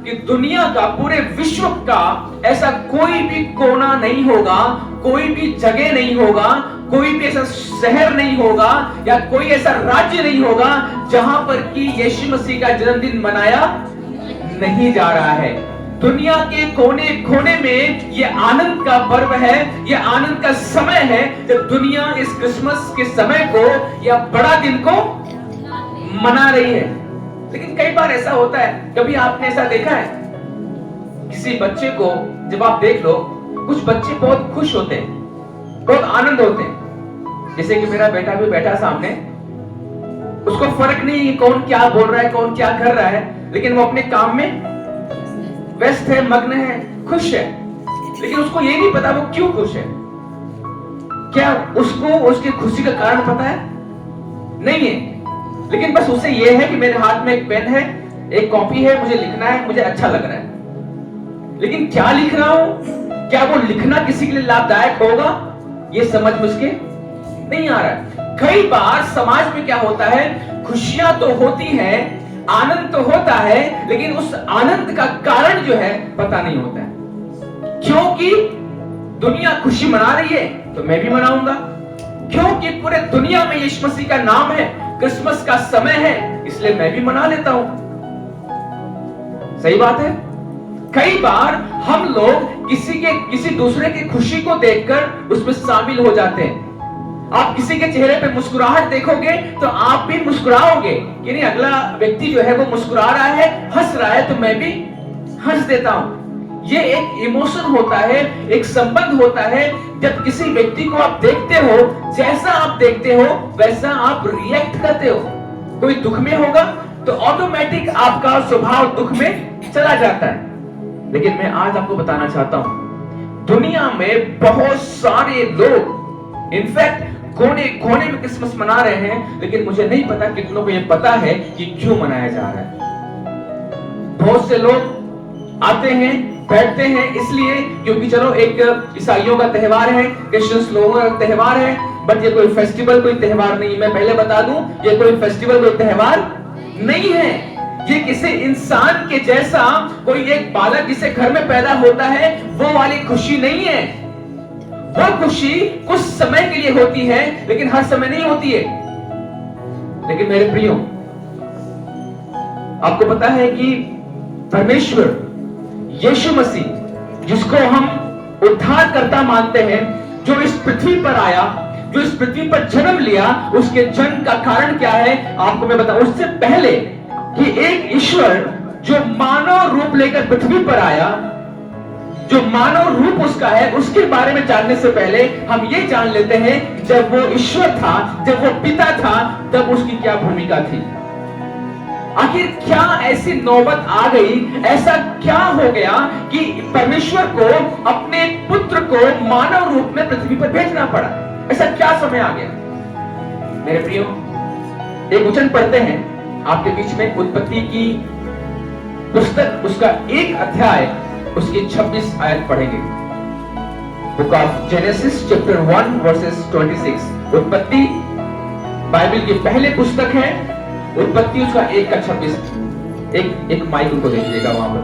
कि दुनिया का, पूरे विश्व का ऐसा कोई भी कोना नहीं होगा, कोई भी जगह नहीं होगा, कोई भी ऐसा शहर नहीं होगा या कोई ऐसा राज्य नहीं होगा जहां पर कि यीशु मसीह का जन्मदिन मनाया नहीं जा रहा है। दुनिया के कोने कोने में ये आनंद का पर्व है, ये आनंद का समय है जब दुनिया इस क्रिसमस के समय को या बड़ा दिन को मना रही है। लेकिन कई बार ऐसा होता है, कभी आपने ऐसा देखा है किसी बच्चे को, जब आप देख लो कुछ बच्चे बहुत खुश होते हैं, बहुत आनंद होते हैं। जैसे कि मेरा बेटा भी बैठा सामने, उसको फर्क नहीं है कौन क्या बोल रहा है, कौन क्या कर रहा है, लेकिन वो अपने काम में व्यस्त है, मग्न है, खुश है। लेकिन उसको ये नहीं पता वो क्यों खुश है। क्या उसको उसकी खुशी का कारण पता है? नहीं है। लेकिन बस उसे ये है कि मेरे हाथ में एक पेन है, एक कॉपी है, मुझे लिखना है, मुझे अच्छा लग रहा है। लेकिन क्या लिख रहा हूं, क्या वो लिखना किसी के लिए लाभदायक होगा, ये समझ में उसके नहीं आ रहा है। कई बार समाज में क्या होता है, खुशियां तो होती है, आनंद तो होता है, लेकिन उस आनंद का कारण जो है पता नहीं होता है। क्योंकि दुनिया खुशी मना रही है तो मैं भी मनाऊंगा, क्योंकि पूरे दुनिया में यीशु मसीह का नाम है, क्रिसमस का समय है, इसलिए मैं भी मना लेता हूं। सही बात है। कई बार हम लोग किसी दूसरे की खुशी को देखकर उसमें शामिल हो जाते हैं। आप किसी के चेहरे पे मुस्कुराहट देखोगे तो आप भी मुस्कुराओगे कि नहीं, अगला व्यक्ति जो है वो मुस्कुरा रहा है, हंस रहा है, तो मैं भी हंस देता हूं। ये एक इमोशन होता है, एक संबंध होता है। जब किसी व्यक्ति को आप देखते हो, जैसा आप देखते हो वैसा आप रिएक्ट करते हो। कोई दुख में होगा तो ऑटोमेटिक आपका स्वभाव दुख में चला जाता है। लेकिन मैं आज आपको बताना चाहता हूं, दुनिया में बहुत सारे लोग इनफैक्ट कोने कोने में क्रिसमस मना रहे हैं, लेकिन मुझे नहीं पता कितनों को यह पता है कि क्यों मनाया जा रहा है। बहुत से लोग आते हैं, बैठते हैं इसलिए क्योंकि चलो एक ईसाइयों का त्योहार है, क्रिश्चियंस लोगों का त्योहार है, बट ये कोई फेस्टिवल, कोई त्योहार नहीं। मैं पहले बता दूं, ये कोई फेस्टिवल, कोई त्योहार नहीं है। ये किसी इंसान के जैसा कोई एक बालक जिसे घर में पैदा होता है वो वाली खुशी नहीं है। वो खुशी कुछ समय के लिए होती है, लेकिन हर समय नहीं होती है। लेकिन मेरे प्रियो, आपको पता है कि परमेश्वर यीशु मसीह, जिसको हम उद्धारकर्ता मानते हैं, जो इस पृथ्वी पर आया, जो इस पृथ्वी पर जन्म लिया, उसके जन्म का कारण क्या है आपको मैं बताऊं। उससे पहले कि एक ईश्वर जो मानव रूप लेकर पृथ्वी पर आया, जो मानव रूप उसका है, उसके बारे में जानने से पहले हम ये जान लेते हैं जब वो ईश्वर था, जब वो पिता था, तब उसकी क्या भूमिका थी। आखिर क्या ऐसी नौबत आ गई, ऐसा क्या हो गया कि परमेश्वर को अपने पुत्र को मानव रूप में पृथ्वी पर भेजना पड़ा। ऐसा क्या समय आ गया। मेरे प्रियो, एक वचन पढ़ते हैं आपके बीच में, उत्पत्ति की पुस्तक, उसका एक अध्याय, उसकी 26 आयत पढ़ेंगे। Book of genesis chapter 1 versus 26। उत्पत्ति बाइबल की पहले पुस्तक है, उत्पत्ति उसका 1 का 26। एक माइक उनको दे दीजिएगा वहां पर।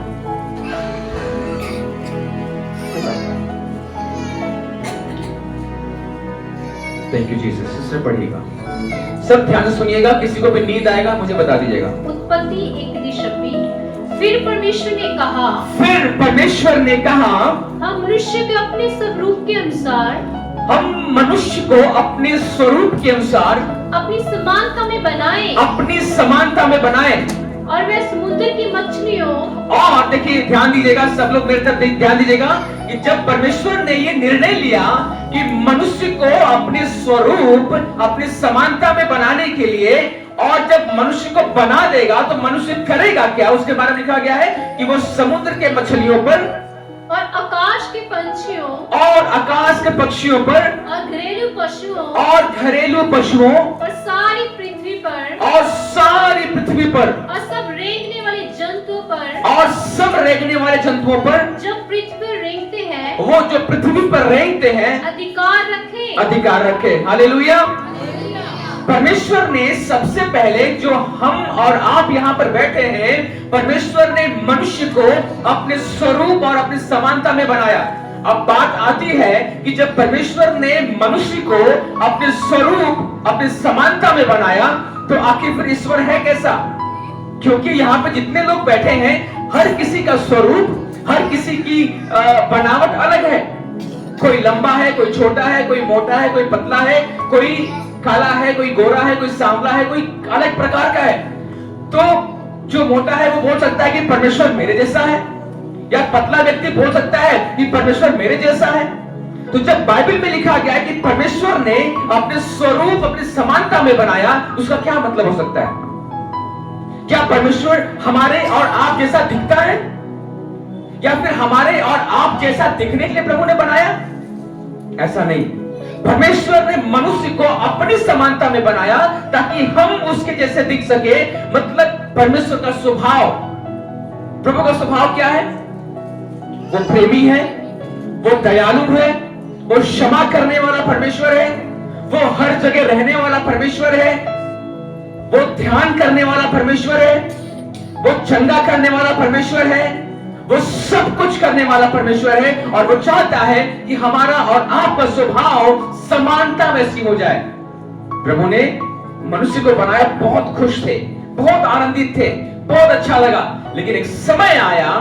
Thank you Jesus. सिस्टर पढ़िएगा, सब ध्यान से सुनिएगा, किसी को भी नींद आएगा मुझे बता दीजिएगा। उत्पत्ति 1:26। फिर परमेश्वर ने कहा, हम मनुष्य को अपने स्वरूप के अनुसार, हम मनुष्य को अपने स्वरूप के अनुसार, अपनी समानता में बनाएं, अपनी समानता में बनाएं, और वह समुद्र की मछलियों, और देखिए ध्यान दीजिएगा, सब लोग मेरे तरफ ध्यान दीजिएगा कि जब परमेश्वर ने ये निर्णय लिया कि मनुष्य को अपने स्वरूप, अपनी समानता में बनाने के लिए, और जब मनुष्य को बना देगा तो मनुष्य करेगा क्या, उसके बारे में लिखा गया है कि वो समुद्र के मछलियों पर, और आकाश के पंछियों, और आकाश के पक्षियों पर, और घरेलू पशुओं, और घरेलू पशुओं, और सारी पृथ्वी पर, और सारी पृथ्वी पर, और सब रेंगने वाले जंतुओं पर, और सब रेंगने वाले जंतुओं पर, जो पृथ्वी पर रेंगते हैं, वो जो पृथ्वी पर रेंगते हैं, अधिकार रखे। अधिकार रखे। हालेलुया। परमेश्वर ने सबसे पहले जो हम और आप यहाँ पर बैठे हैं, परमेश्वर ने मनुष्य को अपने स्वरूप और अपनी समानता में बनाया। अब बात आती है कि जब परमेश्वर ने मनुष्य को अपने स्वरूप अपनी समानता में बनाया तो आखिर फिर ईश्वर है कैसा? क्योंकि यहाँ पे जितने लोग बैठे हैं हर किसी का स्वरूप, हर किसी की बनावट अलग है। कोई लंबा है, कोई छोटा है, कोई मोटा है, कोई पतला है, कोई काला है, कोई गोरा है, कोई सांवला है, कोई अलग प्रकार का है। तो जो मोटा है वो बोल सकता है कि परमेश्वर मेरे जैसा है, या पतला व्यक्ति बोल सकता है कि परमेश्वर मेरे जैसा है। तो जब बाइबल में लिखा गया कि परमेश्वर ने अपने स्वरूप अपनी समानता में बनाया, उसका क्या मतलब हो सकता है? क्या परमेश्वर हमारे और आप जैसा दिखता है, या फिर हमारे और आप जैसा दिखने के लिए प्रभु ने बनाया? ऐसा नहीं। परमेश्वर ने मनुष्य को अपनी समानता में बनाया ताकि हम उसके जैसे दिख सके। मतलब परमेश्वर का स्वभाव, प्रभु का स्वभाव क्या है? वो प्रेमी है, वो दयालु है, वो क्षमा करने वाला परमेश्वर है, वो हर जगह रहने वाला परमेश्वर है, वो ध्यान करने वाला परमेश्वर है, वो चंगा करने वाला परमेश्वर है, वो सब कुछ करने वाला परमेश्वर है। और वो चाहता है कि हमारा और आपका स्वभाव समानता वैसी हो जाए। प्रभु ने मनुष्य को बनाया, बहुत खुश थे, बहुत आनंदित थे, बहुत अच्छा लगा। लेकिन एक समय आया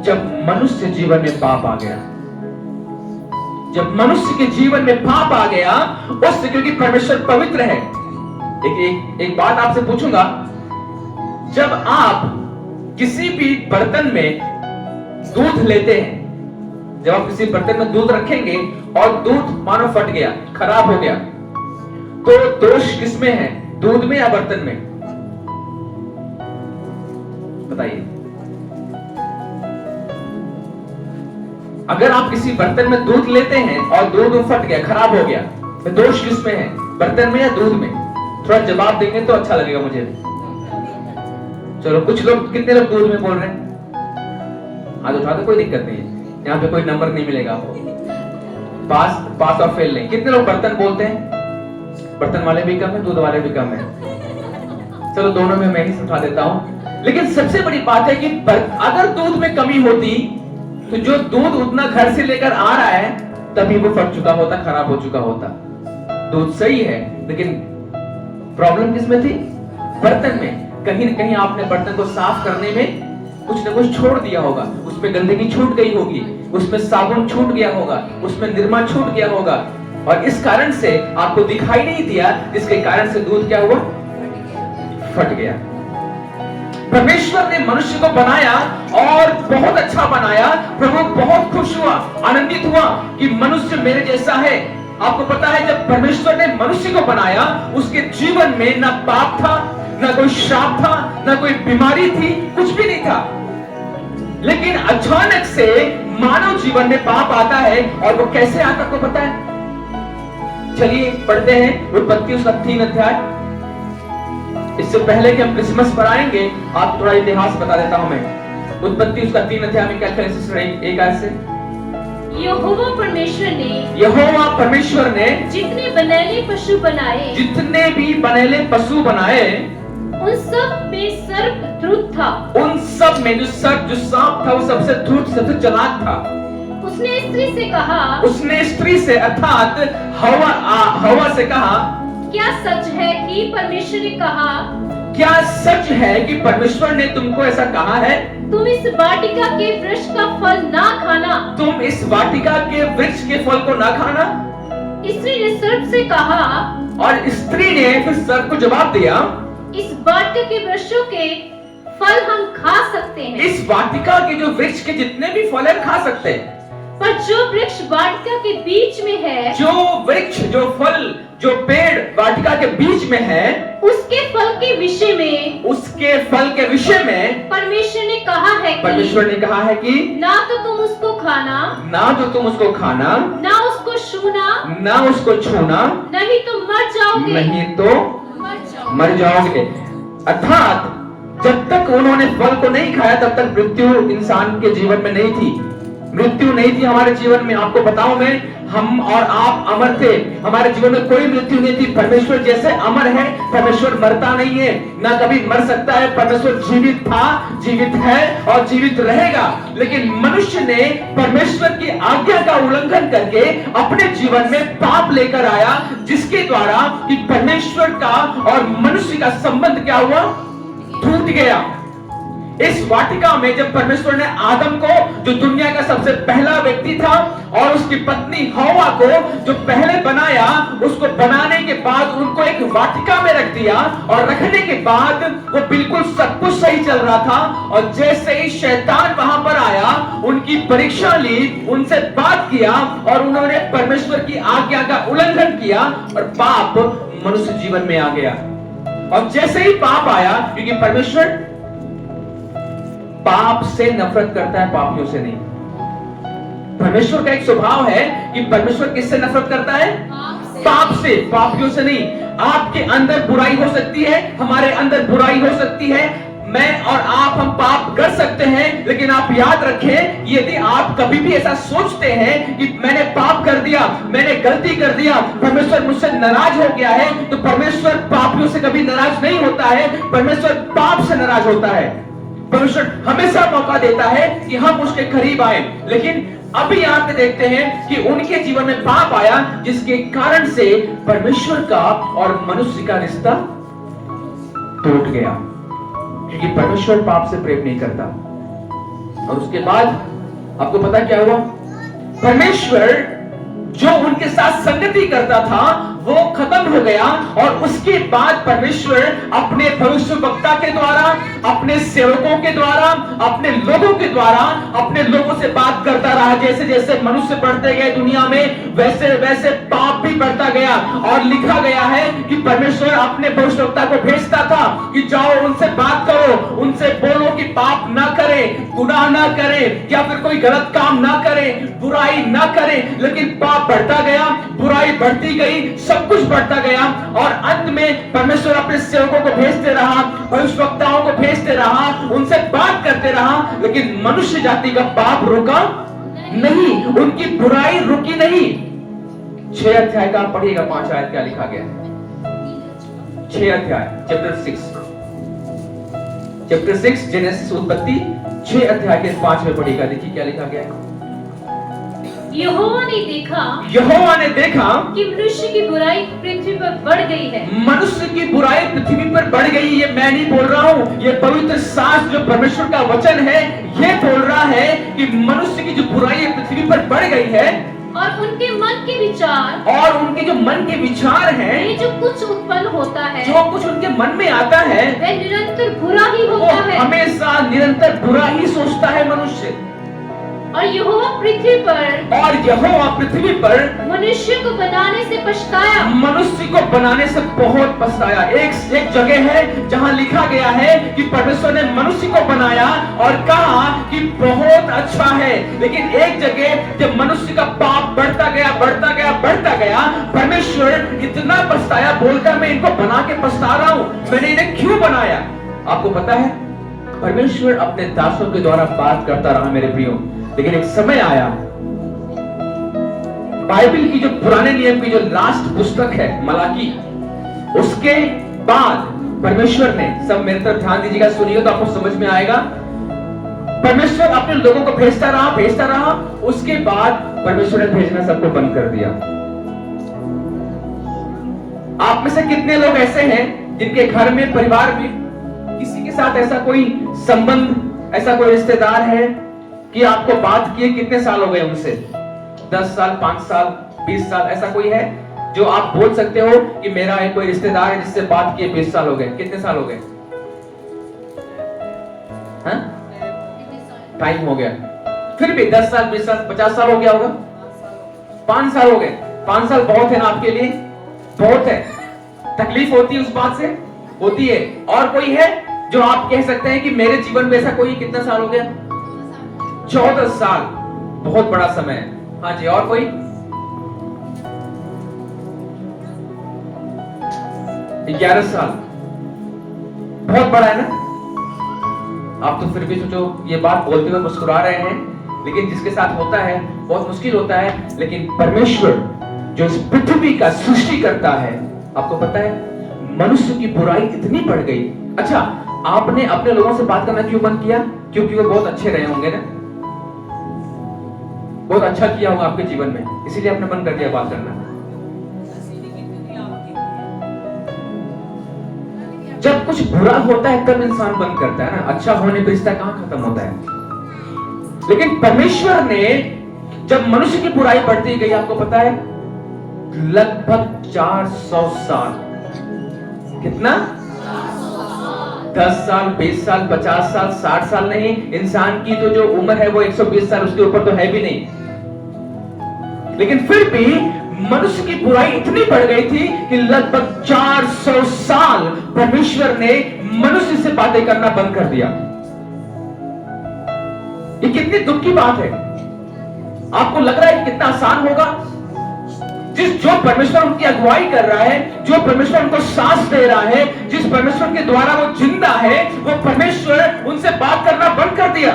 जब मनुष्य जीवन में पाप आ गया। जब मनुष्य के जीवन में पाप आ गया, उससे, क्योंकि परमेश्वर पवित्र है। एक बात आपसे पूछूंगा, जब आप किसी भी बर्तन में दूध लेते हैं, जब आप किसी बर्तन में दूध रखेंगे और दूध मानो फट गया, खराब हो गया, तो दोष किसमें है? दूध में या बर्तन में? बताइए। अगर आप किसी बर्तन में दूध लेते हैं और दूध फट गया, खराब हो गया, तो दोष किसमें है? बर्तन में या दूध में? थोड़ा जवाब देंगे तो अच्छा लगेगा मुझे। चलो, कुछ लोग, कितने लोग दूध में बोल रहे हैं? हाथ उठा दो, कोई दिक्कत नहीं है, यहाँ पे कोई नंबर नहीं मिलेगा आपको, पास और फेल नहीं। कितने लोग बर्तन बोलते हैं? बर्तन वाले भी कम है, दूध वाले भी कम है। चलो, दोनों में मैं ही उठा देता हूं। लेकिन सबसे बड़ी बात है कि अगर दूध में कमी होती तो जो दूध उतना घर से लेकर आ रहा है तभी वो फट चुका होता, खराब हो चुका होता। दूध सही है, लेकिन प्रॉब्लम किसमें थी? बर्तन में। कहीं न कहीं आपने बर्तन को साफ करने में कुछ न कुछ छोड़ दिया होगा, उसमें गंदगी छूट गई होगी, उसमें साबुन छूट गया होगा, उसमें निरमा छूट गया होगा, और इस कारण से आपको दिखाई नहीं दिया, जिसके कारण से दूध क्या हुआ? फट गया। परमेश्वर ने मनुष्य को बनाया और बहुत अच्छा बनाया। प्रभु बहुत खुश हुआ, आनंदित हुआ कि मनुष्य मेरे जैसा है। आपको पता है, जब परमेश्वर ने मनुष्य को बनाया, उसके जीवन में ना पाप था, ना कोई श्राप था, ना कोई बीमारी थी, कुछ भी नहीं था। लेकिन अचानक से मानव जीवन में पाप आता है, और वो कैसे आता आपको पता है? चलिए पढ़ते हैं उत्पत्ति उसका 3 अध्याय। इससे पहले कि हम क्रिसमस पर आएंगे, आप थोड़ा इतिहास बता देता हूं मैं। उत्पत्ति उसका 3 अध्याय में क्या लिखा है? एक आयत से, यहोवा परमेश्वर ने जितने बनेले पशु बनाए उन सब में सर्प धूर्त था। उन सब में जो सांप था वो सबसे धूर्त, सबसे चालाक था। उसने स्त्री से अर्थात हवा से कहा, क्या सच है कि परमेश्वर ने कहा? क्या सच है कि परमेश्वर ने तुमको ऐसा कहा है? तुम इस वाटिका के वृक्ष का फल ना खाना। तुम इस वाटिका के वृक्ष के फल को ना खाना। स्त्री ने सर्प से कहा, और स्त्री ने फिर सर्प को जवाब दिया, इस वाटिका के वृक्षों के फल हम खा सकते हैं। इस वाटिका के जो वृक्ष के जितने भी फल है खा सकते हैं, पर जो वृक्ष वाटिका के बीच में है, जो वृक्ष, जो फल, जो पेड़ वाटिका के बीच में है, उसके फल के विषय में परमेश्वर ने कहा है कि ना तो तुम उसको खाना, ना उसको छूना, नहीं तो मर जाओगे। अर्थात जब तक उन्होंने फल को नहीं खाया तब तक मृत्यु इंसान के जीवन में नहीं थी। मृत्यु नहीं थी हमारे जीवन में। आपको बताऊं मैं, हम और आप अमर थे, हमारे जीवन में कोई मृत्यु नहीं थी। परमेश्वर जैसे अमर है, परमेश्वर मरता नहीं है, ना कभी मर सकता है। परमेश्वर जीवित था, जीवित है और जीवित रहेगा। लेकिन मनुष्य ने परमेश्वर की आज्ञा का उल्लंघन करके अपने जीवन में पाप लेकर आया, जिसके द्वारा कि परमेश्वर का और मनुष्य का संबंध क्या हुआ, टूट गया। इस वाटिका में जब परमेश्वर ने आदम को, जो दुनिया का सबसे पहला व्यक्ति था, और उसकी पत्नी हव्वा को जो पहले बनाया, उसको बनाने के बाद उनको एक वाटिका में रख दिया, और रखने के बाद वो बिल्कुल सब कुछ सही चल रहा था। और जैसे ही शैतान वहां पर आया, उनकी परीक्षा ली, उनसे बात किया, और उन्होंने परमेश्वर की आज्ञा का उल्लंघन किया, और पाप मनुष्य जीवन में आ गया। और जैसे ही पाप आया, क्योंकि परमेश्वर पाप से नफरत करता है, पापियों से नहीं। परमेश्वर का एक स्वभाव है कि परमेश्वर किससे नफरत करता है, पाप से, पापियों से नहीं। आपके अंदर बुराई हो सकती है, हमारे अंदर बुराई हो सकती है, मैं और आप हम पाप कर सकते हैं, लेकिन आप याद रखें, यदि आप कभी भी ऐसा सोचते हैं कि मैंने पाप कर दिया, मैंने गलती कर दिया, परमेश्वर मुझसे नाराज हो गया है, तो परमेश्वर पापियों से कभी नाराज नहीं होता है, परमेश्वर पाप से नाराज होता है। परमेश्वर हमेशा मौका देता है कि हम उसके करीब आए। लेकिन अभी यहां पे देखते हैं कि उनके जीवन में पाप आया, जिसके कारण से परमेश्वर का और मनुष्य का रिश्ता टूट गया, क्योंकि परमेश्वर पाप से प्रेम नहीं करता। और उसके बाद आपको पता क्या हुआ, परमेश्वर जो उनके साथ संगति करता था वो खत्म हो गया। और उसके बाद परमेश्वर अपने भविष्यवक्ता के द्वारा, अपने सेवकों के द्वारा, अपने लोगों के द्वारा अपने लोगों से बात करता रहा। जैसे जैसे मनुष्य बढ़ते गए दुनिया में, वैसे वैसे पाप भी बढ़ता गया। और लिखा गया है कि परमेश्वर अपने भविष्यवक्ता को भेजता था कि जाओ उनसे बात करो, उनसे बोलो कि पाप ना करें, गुनाह ना करें, या फिर कोई गलत काम ना करें, बुराई ना करें। लेकिन पाप बढ़ता गया, बुराई बढ़ती गई, सब कुछ बढ़ता गया। और अंत में परमेश्वर अपने सेवकों को भेजते रहा, भविष्यवक्ताओं को भेजते रहा, उनसे बात करते रहा, लेकिन मनुष्य जाति का पाप रुका नहीं, उनकी बुराई रुकी नहीं। 6 अध्याय का पढ़िएगा, 5 आयत क्या लिखा गया है। 6 अध्याय, चैप्टर 6 जेनेसिस उत्पत्ति 6 अध्याय के 5 में पढ़िएगा। देखिए क्या लिखा गया है। यहोवा ने देखा कि मनुष्य की बुराई पृथ्वी पर बढ़ गई है। मनुष्य की बुराई पृथ्वी पर बढ़ गई। ये मैं नहीं बोल रहा हूँ, ये पवित्र शास्त्र जो परमेश्वर का वचन है, ये बोल रहा है कि मनुष्य की जो बुराई है पृथ्वी पर बढ़ गई है। और उनके मन के विचार, और उनके जो मन के विचार हैं, ये जो कुछ उत्पन्न होता है, जो कुछ उनके मन में आता है, वह निरंतर बुरा ही होता है। हमेशा निरंतर बुरा ही सोचता है मनुष्य। और यहोवा पृथ्वी पर मनुष्य को बनाने से पछताया, मनुष्य को बनाने से बहुत पछताया। एक जगह है जहां लिखा गया है कि परमेश्वर ने मनुष्य को बनाया और कहा कि बहुत अच्छा है। लेकिन एक जगह जब मनुष्य का पाप बढ़ता गया, बढ़ता गया, बढ़ता गया, परमेश्वर इतना पछताया, बोलता मैं इनको बना के पछता रहा हूं, मैंने इन्हें क्यों बनाया। आपको पता है, परमेश्वर अपने दासों के द्वारा बात करता रहा मेरे प्रियो। लेकिन एक समय आया, बाइबल की जो पुराने नियम की जो लास्ट पुस्तक है मलाकी, उसके बाद परमेश्वर ने, सब मेरे तरफ ध्यान दीजिएगा, सुनिए तो आपको समझ में आएगा। परमेश्वर अपने लोगों को भेजता रहा। उसके बाद परमेश्वर ने भेजना सबको बंद कर दिया। आप में से कितने लोग ऐसे हैं जिनके घर में, परिवार में किसी के साथ ऐसा कोई संबंध, ऐसा कोई रिश्तेदार है कि आपको बात किए कितने साल हो गए उनसे, 10 साल, 5 साल, 20 साल, ऐसा कोई है जो आप बोल सकते हो कि मेरा एक कोई रिश्तेदार है जिससे बात किए 20 साल हो गए। कितने साल हो गए? टाइम हो गया, फिर भी 10 साल, 20 साल, 50 साल हो गया होगा, 5 साल हो गए। 5 साल बहुत है ना आपके लिए, बहुत है। तकलीफ होती है उस बात से, होती है। और कोई है जो आप कह सकते हैं कि मेरे जीवन में ऐसा कोई, कितना साल हो गया? 14 साल, बहुत बड़ा समय है। हाँ जी, और कोई? 11 साल, बहुत बड़ा है ना। आप तो फिर भी सोचो, ये बात बोलते हुए मुस्कुरा रहे हैं, लेकिन जिसके साथ होता है बहुत मुश्किल होता है। लेकिन परमेश्वर जो इस पृथ्वी का सृष्टि करता है, आपको पता है मनुष्य की बुराई इतनी बढ़ गई। अच्छा, आपने अपने लोगों से बात करना क्यों बंद किया? क्योंकि वो बहुत अच्छे रहे होंगे ना, बहुत अच्छा किया होगा आपके जीवन में, इसीलिए आपने बंद कर दिया बात करना। जब कुछ बुरा होता है तब इंसान बंद करता है ना, अच्छा होने पर रिश्ता कहां खत्म होता है। लेकिन परमेश्वर ने जब मनुष्य की बुराई बढ़ती गई, आपको पता है लगभग 400 साल, कितना 10 साल 20 साल 50 साल 60 साल नहीं, इंसान की तो जो उम्र है वो 120 साल, उसके ऊपर तो है भी नहीं। लेकिन फिर भी मनुष्य की बुराई इतनी बढ़ गई थी कि लगभग 400 साल परमेश्वर ने मनुष्य से बातें करना बंद कर दिया। ये कितनी दुख की बात है। आपको लग रहा है कि कितना आसान होगा? जो परमेश्वर उनकी अगुवाई कर रहा है, जो परमेश्वर उनको सांस दे रहा है, जिस परमेश्वर के द्वारा वो जिंदा है, वो परमेश्वर उनसे बात करना बंद कर दिया।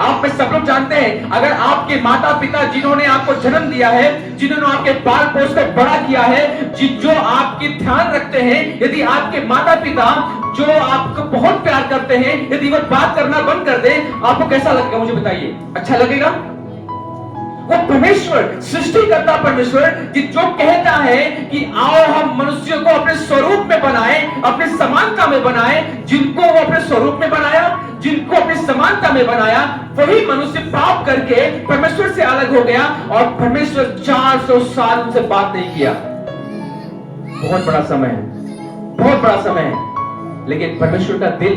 आप में सब लोग जानते हैं, अगर आपके माता पिता जिन्होंने आपको जन्म दिया है, जिन्होंने आपके पाल पोस कर बड़ा किया है, जो आपकी ध्यान रखते हैं, यदि आपके माता पिता जो आपको बहुत प्यार करते हैं, यदि वो बात करना बंद कर दे, आपको कैसा लगेगा? मुझे बताइए। अच्छा लगेगा? वो परमेश्वर, सृष्टि करता परमेश्वर जो कहता है कि आओ हम मनुष्यों को अपने स्वरूप में बनाएं, अपने समानता में बनाएं, जिनको वो अपने स्वरूप में बनाया, जिनको अपनी समानता में बनाया, वही मनुष्य पाप करके परमेश्वर से अलग हो गया और परमेश्वर 400 साल उनसे बात नहीं किया। बहुत बड़ा समय है, बहुत बड़ा समय है। लेकिन परमेश्वर का दिल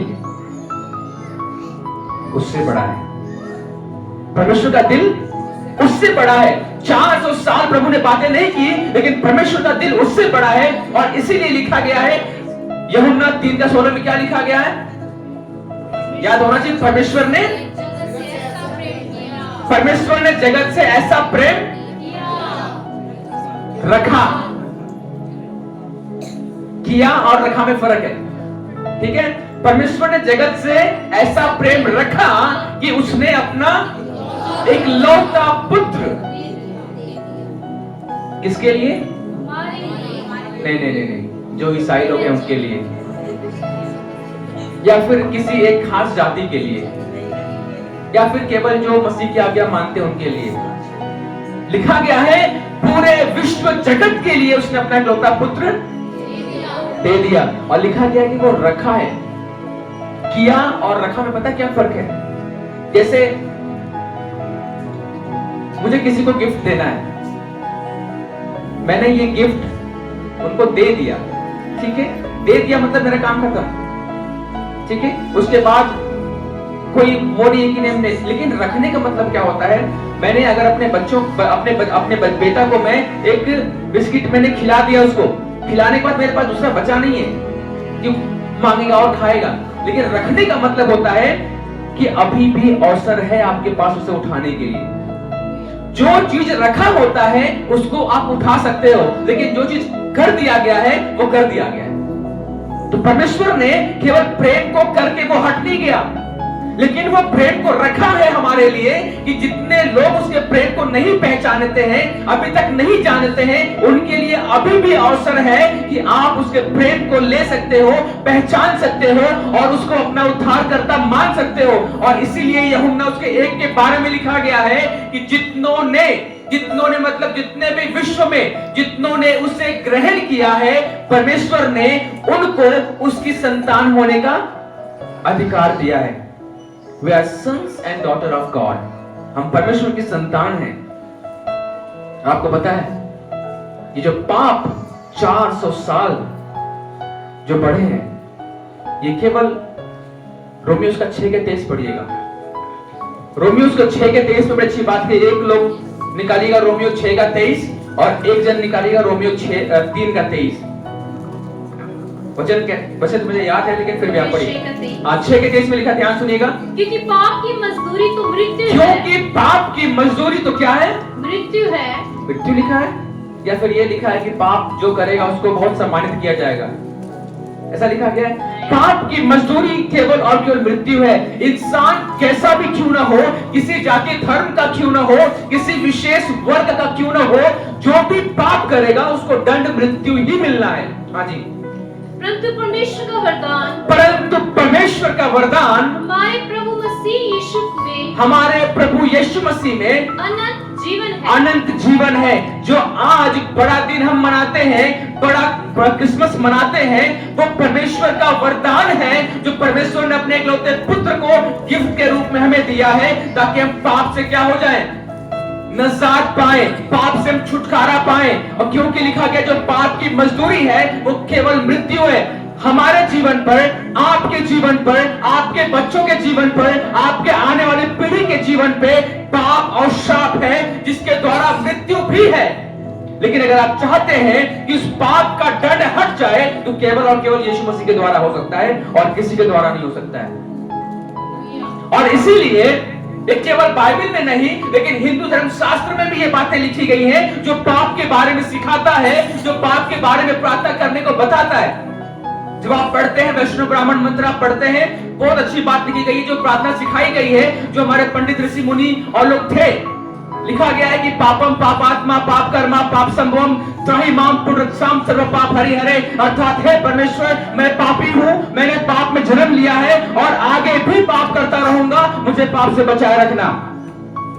उससे बड़ा है। परमेश्वर का दिल उससे बड़ा है। 400 साल प्रभु ने बातें नहीं की, लेकिन परमेश्वर का दिल उससे बड़ा है। और इसीलिए लिखा गया है यूहन्ना 3:16 में, क्या लिखा गया है? याद होना चाहिए, परमेश्वर ने जगत से ऐसा प्रेम रखा। किया और रखा में फर्क है, ठीक है? परमेश्वर ने जगत से ऐसा प्रेम रखा कि उसने अपना एक लौता पुत्र, किसके लिए? नहीं, जो ईसाई लोग हैं उसके लिए, या फिर किसी एक खास जाति के लिए, या फिर केवल जो मसीह की आज्ञा मानते हैं उनके लिए। लिखा गया है पूरे विश्व जगत के लिए उसने अपना इकलौता पुत्र दे दिया। और लिखा गया कि वो रखा है। किया और रखा में पता क्या फर्क है? जैसे मुझे किसी को गिफ्ट देना है, मैंने ये गिफ्ट उनको दे दिया, ठीक है? दे दिया मतलब मेरा काम खत्म, ठीक है? उसके बाद कोई वो नहीं है कि नहीं, लेकिन रखने का मतलब क्या होता है? मैंने अगर अपने बच्चों अपने बेटा को मैं एक बिस्किट मैंने खिला दिया, उसको खिलाने के बाद मेरे पास दूसरा बचा नहीं है कि मांगेगा और खाएगा। लेकिन रखने का मतलब होता है कि अभी भी अवसर है आपके पास उसे उठाने के लिए। जो चीज रखा होता है उसको आप उठा सकते हो, लेकिन जो चीज कर दिया गया है वो कर दिया गया है। तो परमेश्वर ने केवल प्रेम को करके वो हट नहीं गया, लेकिन वो प्रेम को रखा है हमारे लिए कि जितने लोग उसके प्रेम को नहीं पहचानते हैं, अभी तक नहीं जानते हैं, उनके लिए अभी भी अवसर है कि आप उसके प्रेम को ले सकते हो, पहचान सकते हो और उसको अपना उद्धारकर्ता मान सकते हो। और इसीलिए यूहन्ना उसके 1 के 12 में लिखा गया है कि जितनों ने मतलब जितने भी विश्व में जितनों ने उसे ग्रहण किया है, परमेश्वर ने उनको उसकी संतान होने का अधिकार दिया है। We are sons and daughter of God. हम परमेश्वर की संतान हैं। आपको पता है ये जो पाप 400 साल जो बढ़े हैं, ये केवल रोमियोस का 6 के 23 पढ़िएगा। रोमियोस का 6 के 23 में बड़ी अच्छी बात है। एक लोग निकालिएगा रोमियो 6 का 23 और एक जन निकालिएगा रोमियो 3 का 23। वचन मुझे याद है, लेकिन फिर भी आप पढ़िए। 6 के 23 में लिखा, ध्यान सुनिएगा। क्योंकि पाप की मजदूरी तो मृत्यु है। क्योंकि पाप की मजदूरी तो क्या है? मृत्यु है। मृत्यु लिखा है, या फिर ये लिखा है कि पाप जो करेगा उसको बहुत सम्मानित किया जाएगा, ऐसा लिखा गया है? पाप की मजदूरी केवल और केवल मृत्यु है। इंसान कैसा भी क्यों ना हो, किसी जाति धर्म का क्यों ना हो, किसी विशेष वर्ग का क्यों ना हो, जो भी पाप करेगा उसको दंड मृत्यु ही मिलना है। हाँ जी। परंतु परमेश्वर का वरदान, परंतु परमेश्वर का वरदान हमारे प्रभु मसीह यीशु में, हमारे प्रभु यीशु मसीह में अनंत जीवन है। अनंत जीवन है। जो आज बड़ा दिन हम मनाते हैं, बड़ा क्रिसमस मनाते हैं, वो परमेश्वर का वरदान है जो परमेश्वर ने अपने इकलौते पुत्र को गिफ्ट के रूप में हमें दिया है, ताकि हम पाप से क्या हो जाएं, नजात पाए, पाप से हम छुटकारा पाए। और क्योंकि लिखा गया जो पाप की मजदूरी है वो केवल मृत्यु है। हमारे जीवन पर, आपके जीवन पर, आपके बच्चों के जीवन पर, आपके आने वाली पीढ़ी के जीवन पे पाप और श्राप है, जिसके द्वारा मृत्यु भी है। लेकिन अगर आप चाहते हैं कि उस पाप का दंड हट जाए, तो केवल और केवल यीशु मसीह के द्वारा हो सकता है और किसी के द्वारा नहीं हो सकता है। और इसीलिए ये केवल बाइबल में नहीं, लेकिन हिंदू धर्म शास्त्र में भी ये बातें लिखी गई हैं जो पाप के बारे में सिखाता है, जो पाप के बारे में प्रार्थना करने को बताता है। जब आप पढ़ते हैं वैष्णव ब्राह्मण मंत्र आप पढ़ते हैं, बहुत अच्छी बात लिखी गई है, जो प्रार्थना सिखाई गई है, जो हमारे पंडित ऋषि मुनि और लोग थे। लिखा गया है कि पापम पापात्मा पाप कर्मा पाप संभवम त्राहि माम पुनरुत्थानम सर्व पाप हरिहरे, अर्थात हे परमेश्वर, मैं पापी हूँ, मैंने पाप में जन्म लिया है और आगे भी पाप करता रहूंगा, मुझे पाप से बचाए रखना।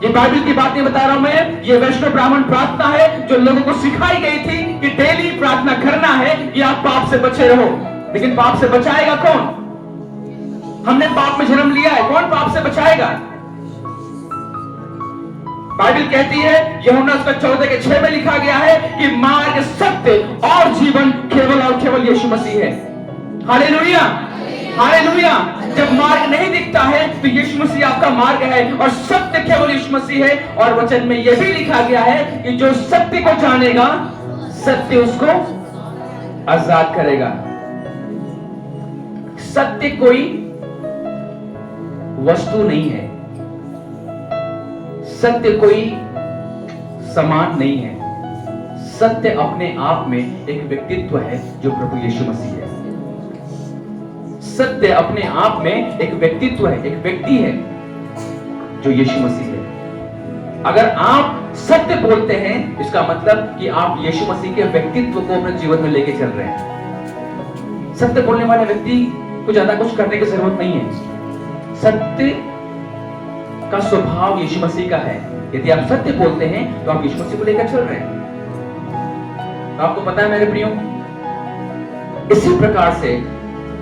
ये बाइबल की बात नहीं बता रहा हूं मैं, ये वैष्णव ब्राह्मण प्रार्थना है जो लोगों को सिखाई गई थी कि डेली प्रार्थना करना है कि आप पाप से बचे रहो। लेकिन पाप से बचाएगा कौन? हमने पाप में जन्म लिया है, कौन पाप से बचाएगा? बाइबल कहती है, यूहन्ना 14:6 में लिखा गया है कि मार्ग, सत्य और जीवन केवल और केवल यीशु मसीह है। Hallelujah, hallelujah. जब मार्ग नहीं दिखता है तो यीशु मसीह आपका मार्ग है और सत्य केवल यीशु मसीह है। और वचन में यह भी लिखा गया है कि जो सत्य को जानेगा, सत्य उसको आजाद करेगा। सत्य कोई वस्तु नहीं है, सत्य कोई समान नहीं है। सत्य अपने आप में एक व्यक्तित्व है जो प्रभु यीशु मसीह है। सत्य अपने आप में एक व्यक्तित्व है, एक व्यक्ति है जो यीशु मसीह है। अगर आप सत्य बोलते हैं, इसका मतलब कि आप यीशु मसीह के व्यक्तित्व को अपने जीवन में लेके चल रहे हैं। सत्य बोलने वाले व्यक्ति को ज्यादा कुछ करने की जरूरत नहीं है। सत्य का स्वभाव यीशु मसीह का है। यदि आप सत्य बोलते हैं तो आप यीशु मसीह को लेकर चल रहे हैं। तो आपको पता है मेरे प्रियो, इसी प्रकार से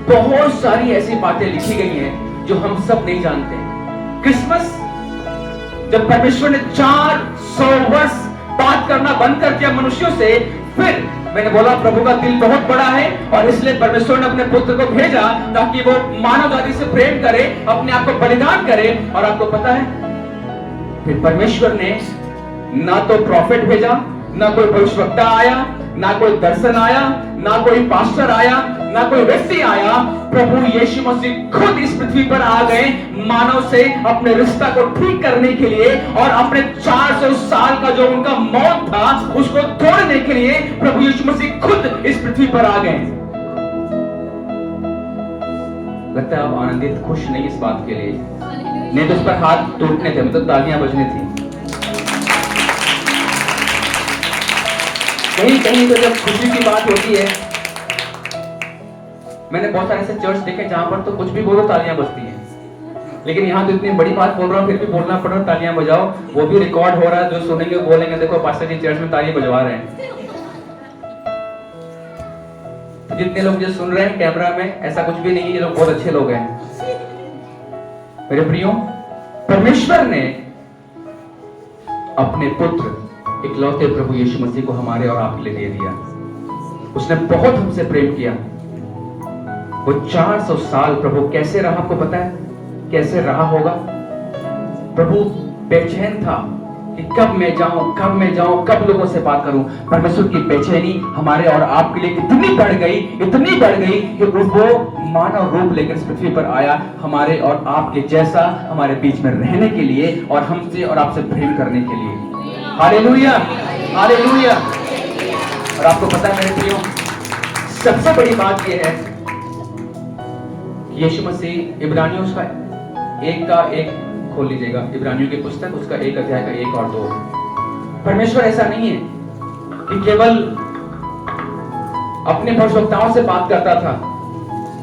बहुत सारी ऐसी बातें लिखी गई हैं जो हम सब नहीं जानते। क्रिसमस जब परमेश्वर ने 400 वर्ष बात करना बंद कर दिया मनुष्यों से, फिर मैंने बोला प्रभु का दिल बहुत बड़ा है और इसलिए परमेश्वर ने अपने पुत्र को भेजा ताकि वो मानव जाति से प्रेम करे, अपने आप को बलिदान करे। और आपको पता है, फिर परमेश्वर ने ना तो प्रॉफिट भेजा, ना कोई भविष्यवक्ता आया, ना कोई दर्शन आया, ना कोई पास्टर आया, ना कोई व्यक्ति आया। प्रभु यीशु मसीह खुद इस पृथ्वी पर आ गए मानव से अपने रिश्ता को ठीक करने के लिए, और अपने 400 साल का जो उनका मौत था उसको तोड़ने के लिए प्रभु यीशु मसीह खुद इस पृथ्वी पर आ गए। लगता है आप आनंदित, खुश नहीं इस बात के लिए? नहीं तो उस पर हाथ टूटने थे, मतलब तालियां बजनी थी। कहीं कहीं तो जब खुशी की बात होती है, मैंने बहुत सारे ऐसे चर्च देखे जहां पर तो कुछ भी बोलो तालियां बजती हैं, लेकिन यहाँ तो इतनी बड़ी बात बोल रहा हूँ फिर भी बोलना पड़ रहा, तालियां बजाओ। वो भी रिकॉर्ड हो रहा है, जो सुनेंगे बोलेंगे देखो पास्टर जी चर्च में तालियां बजवा रहे हैं। तो जितने लोग जो सुन रहे हैं कैमरा में, ऐसा कुछ भी नहीं है, ये लोग बहुत अच्छे लोग हैं। मेरे प्रियो, परमेश्वर ने अपने पुत्र इकलौते प्रभु यीशु मसीह को हमारे और आपके लिए दे दिया। उसने बहुत हमसे प्रेम किया। वो 400 साल प्रभु कैसे रहा, आपको पता है कैसे रहा होगा? प्रभु बेचैन था कि कब मैं जाऊं, कब मैं जाऊं, कब लोगों से बात करूं। परमेश्वर की बेचैनी हमारे और आपके लिए इतनी बढ़ गई कि वो मानव रूप लेकर इस पृथ्वी पर आया, हमारे और आपके जैसा हमारे बीच में रहने के लिए और हमसे और आपसे प्रेम करने के लिए। Hallelujah, hallelujah. और आपको पता है मेरे प्रियो, सबसे बड़ी बात यह है यीशु मसीह इब्रानियों का 1 खोल लीजिएगा, इब्रानियों की पुस्तक उसका 1 अध्याय का 1 और 2। परमेश्वर ऐसा नहीं है कि केवल अपने भविष्यवक्ताओं से बात करता था।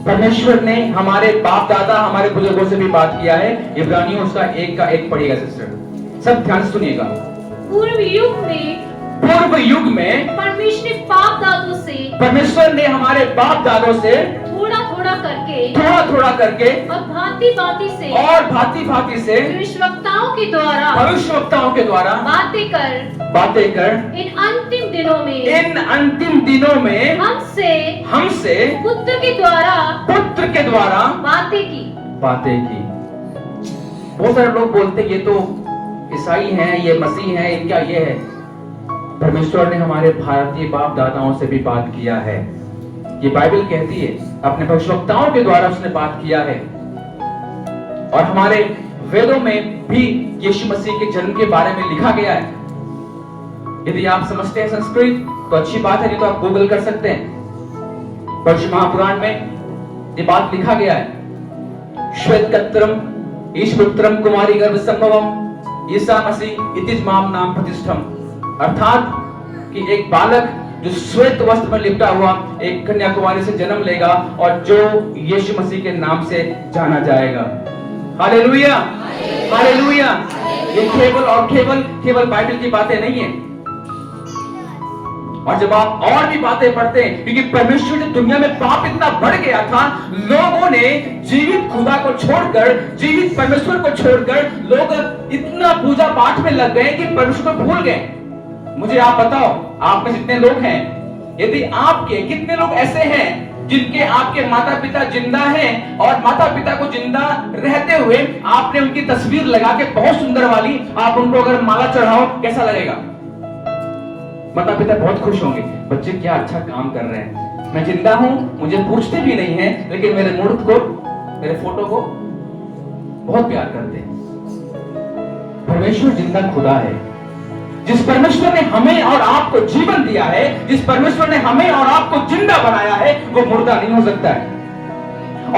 परमेश्वर ने हमारे बाप दादा, हमारे बुजुर्गों से भी बात किया है। इब्रानियों उसका 1 का 1 पढ़िएगा सिस्टर, सब ध्यान से सुनिएगा। पूर्व युग में परमेश्वर ने हमारे बाप दादों से थोड़ा थोड़ा करके और भांति भांति से भविष्यवक्ताओं के द्वारा बातें कर इन अंतिम दिनों में हमसे पुत्र के द्वारा बातें की। बहुत सारे लोग बोलते हैं ये तो ईसाई हैं, ये मसीह हैं, इनका ये है। परमेश्वर ने हमारे भारतीय बाप दादाओं से भी बात किया है। ये बाइबल कहती है अपने भविष्यवक्ताओं के द्वारा उसने बात किया है। और हमारे वेदों में भी यीशु मसीह के जन्म के बारे में लिखा गया है। यदि आप समझते हैं संस्कृत तो अच्छी बात है, नहीं तो आप गूगल कर सकते हैं। पवित्र महापुराण में ये बात लिखा गया है, श्वेतकत्रम ईशपुत्रम कुमारी गर्भ संभवम ईसा मसीह इतिज माम नाम प्रतिष्ठम, अर्थात कि एक बालक जो श्वेत वस्त्र में लिपटा हुआ एक कन्याकुमारी से जन्म लेगा और जो यीशु मसीह के नाम से जाना जाएगा। Hallelujah, hallelujah. ये केवल बाइबल की बातें नहीं है। और जब आप और भी बातें पढ़ते हैं, क्योंकि परमेश्वर की दुनिया में पाप इतना बढ़ गया था, लोगों ने जीवित खुदा को छोड़कर, जीवित परमेश्वर को छोड़कर लोग इतना पूजा पाठ में लग गए कि परमेश्वर को भूल गए। मुझे आप बताओ, आप में जितने लोग हैं, यदि आपके कितने लोग ऐसे हैं जिनके आपके माता पिता जिंदा हैं और माता पिता को जिंदा रहते हुए आपने उनकी तस्वीर लगा के बहुत सुंदर वाली आप उनको अगर माला चढ़ाओ, कैसा लगेगा? माता पिता बहुत खुश होंगे, बच्चे क्या अच्छा काम कर रहे हैं, मैं जिंदा हूं, मुझे पूछते भी नहीं है, लेकिन मेरे मूर्त को, मेरे फोटो को बहुत प्यार करते हैं। परमेश्वर जिंदा खुदा है। जिस परमेश्वर ने हमें और आपको जीवन दिया है, जिस परमेश्वर ने हमें और आपको जिंदा बनाया है, वो मुर्दा नहीं हो सकता है।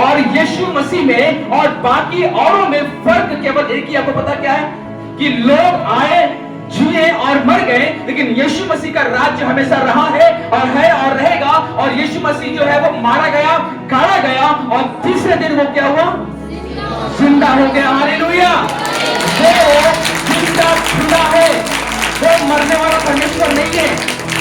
और यीशु मसीह में और बाकी औरों में फर्क केवल एक ही, आपको पता क्या है? कि लोग आए, जिए और मर गए, लेकिन यीशु मसीह का राज्य हमेशा रहा है और रहेगा। और यीशु मसीह जो है वो मारा गया, गाड़ा गया और तीसरे दिन वो क्या हुआ? जिंदा हो गया। हालेलुया। वो जिंदा खुदा है, वो मरने वाला परमेश्वर नहीं है,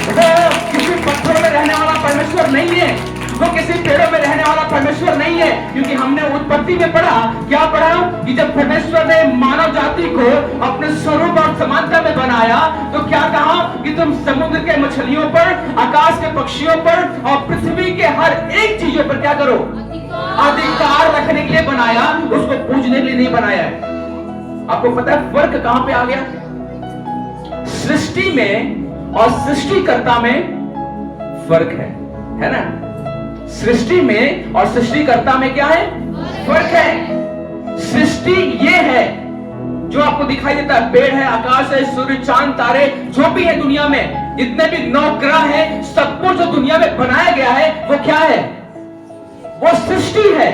वो किसी पत्थरों में रहने वाला परमेश्वर नहीं है, वो किसी पेड़ों में रहने वाला परमेश्वर नहीं है। क्योंकि हमने उत्पत्ति में पढ़ा, क्या पढ़ा? कि जब परमेश्वर ने मानव जाति को अपने स्वरूप और समानता में बनाया तो क्या कहा? कि तुम समुद्र के मछलियों पर, आकाश के पक्षियों पर और पृथ्वी के हर एक चीजों पर क्या करो? अधिकार रखने के लिए बनाया, उसको पूजने के लिए नहीं बनाया है। आपको पता है फर्क कहां पे आ गया? सृष्टि में और सृष्टिकर्ता में फर्क है ना? सृष्टि में और सृष्टिकर्ता में क्या है? फर्क है। सृष्टि ये है जो आपको दिखाई देता है, पेड़ है, आकाश है, सूर्य, चांद, तारे, जो भी है दुनिया में, जितने भी नवग्रह है, सब कुछ जो दुनिया में बनाया गया है वो क्या है? वो सृष्टि है।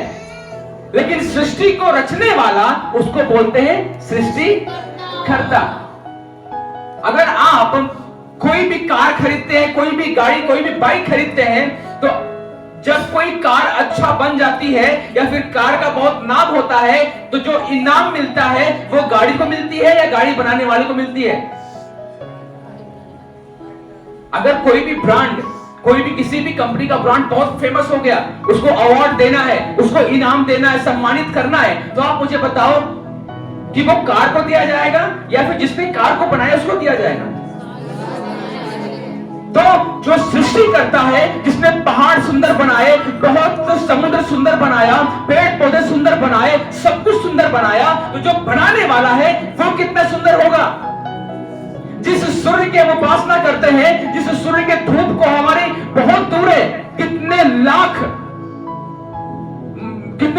लेकिन सृष्टि को रचने वाला उसको बोलते हैं सृष्टिकर्ता। अगर आप कोई भी कार खरीदते हैं, कोई भी गाड़ी, कोई भी बाइक खरीदते हैं, तो जब कोई कार अच्छा बन जाती है या फिर कार का बहुत नाम होता है, तो जो इनाम मिलता है वो गाड़ी को मिलती है या गाड़ी बनाने वाले को मिलती है? अगर कोई भी ब्रांड, कोई भी किसी भी कंपनी का ब्रांड बहुत फेमस हो गया, उसको अवार्ड देना है, उसको इनाम देना है, सम्मानित करना है, तो आप मुझे बताओ कि वो कार को दिया जाएगा या फिर जिसने कार को बनाया उसको दिया जाएगा? तो जो सृष्टि करता है, जिसने पहाड़ सुंदर बनाए, बहुत समुद्र सुंदर बनाया, पेड़ पौधे सुंदर बनाए, सब कुछ सुंदर बनाया, तो जो बनाने वाला है वो कितना सुंदर होगा? जिस सूर्य की हम उपासना करते हैं, जिस सूर्य के धूप को हमारे बहुत दूर है, कितने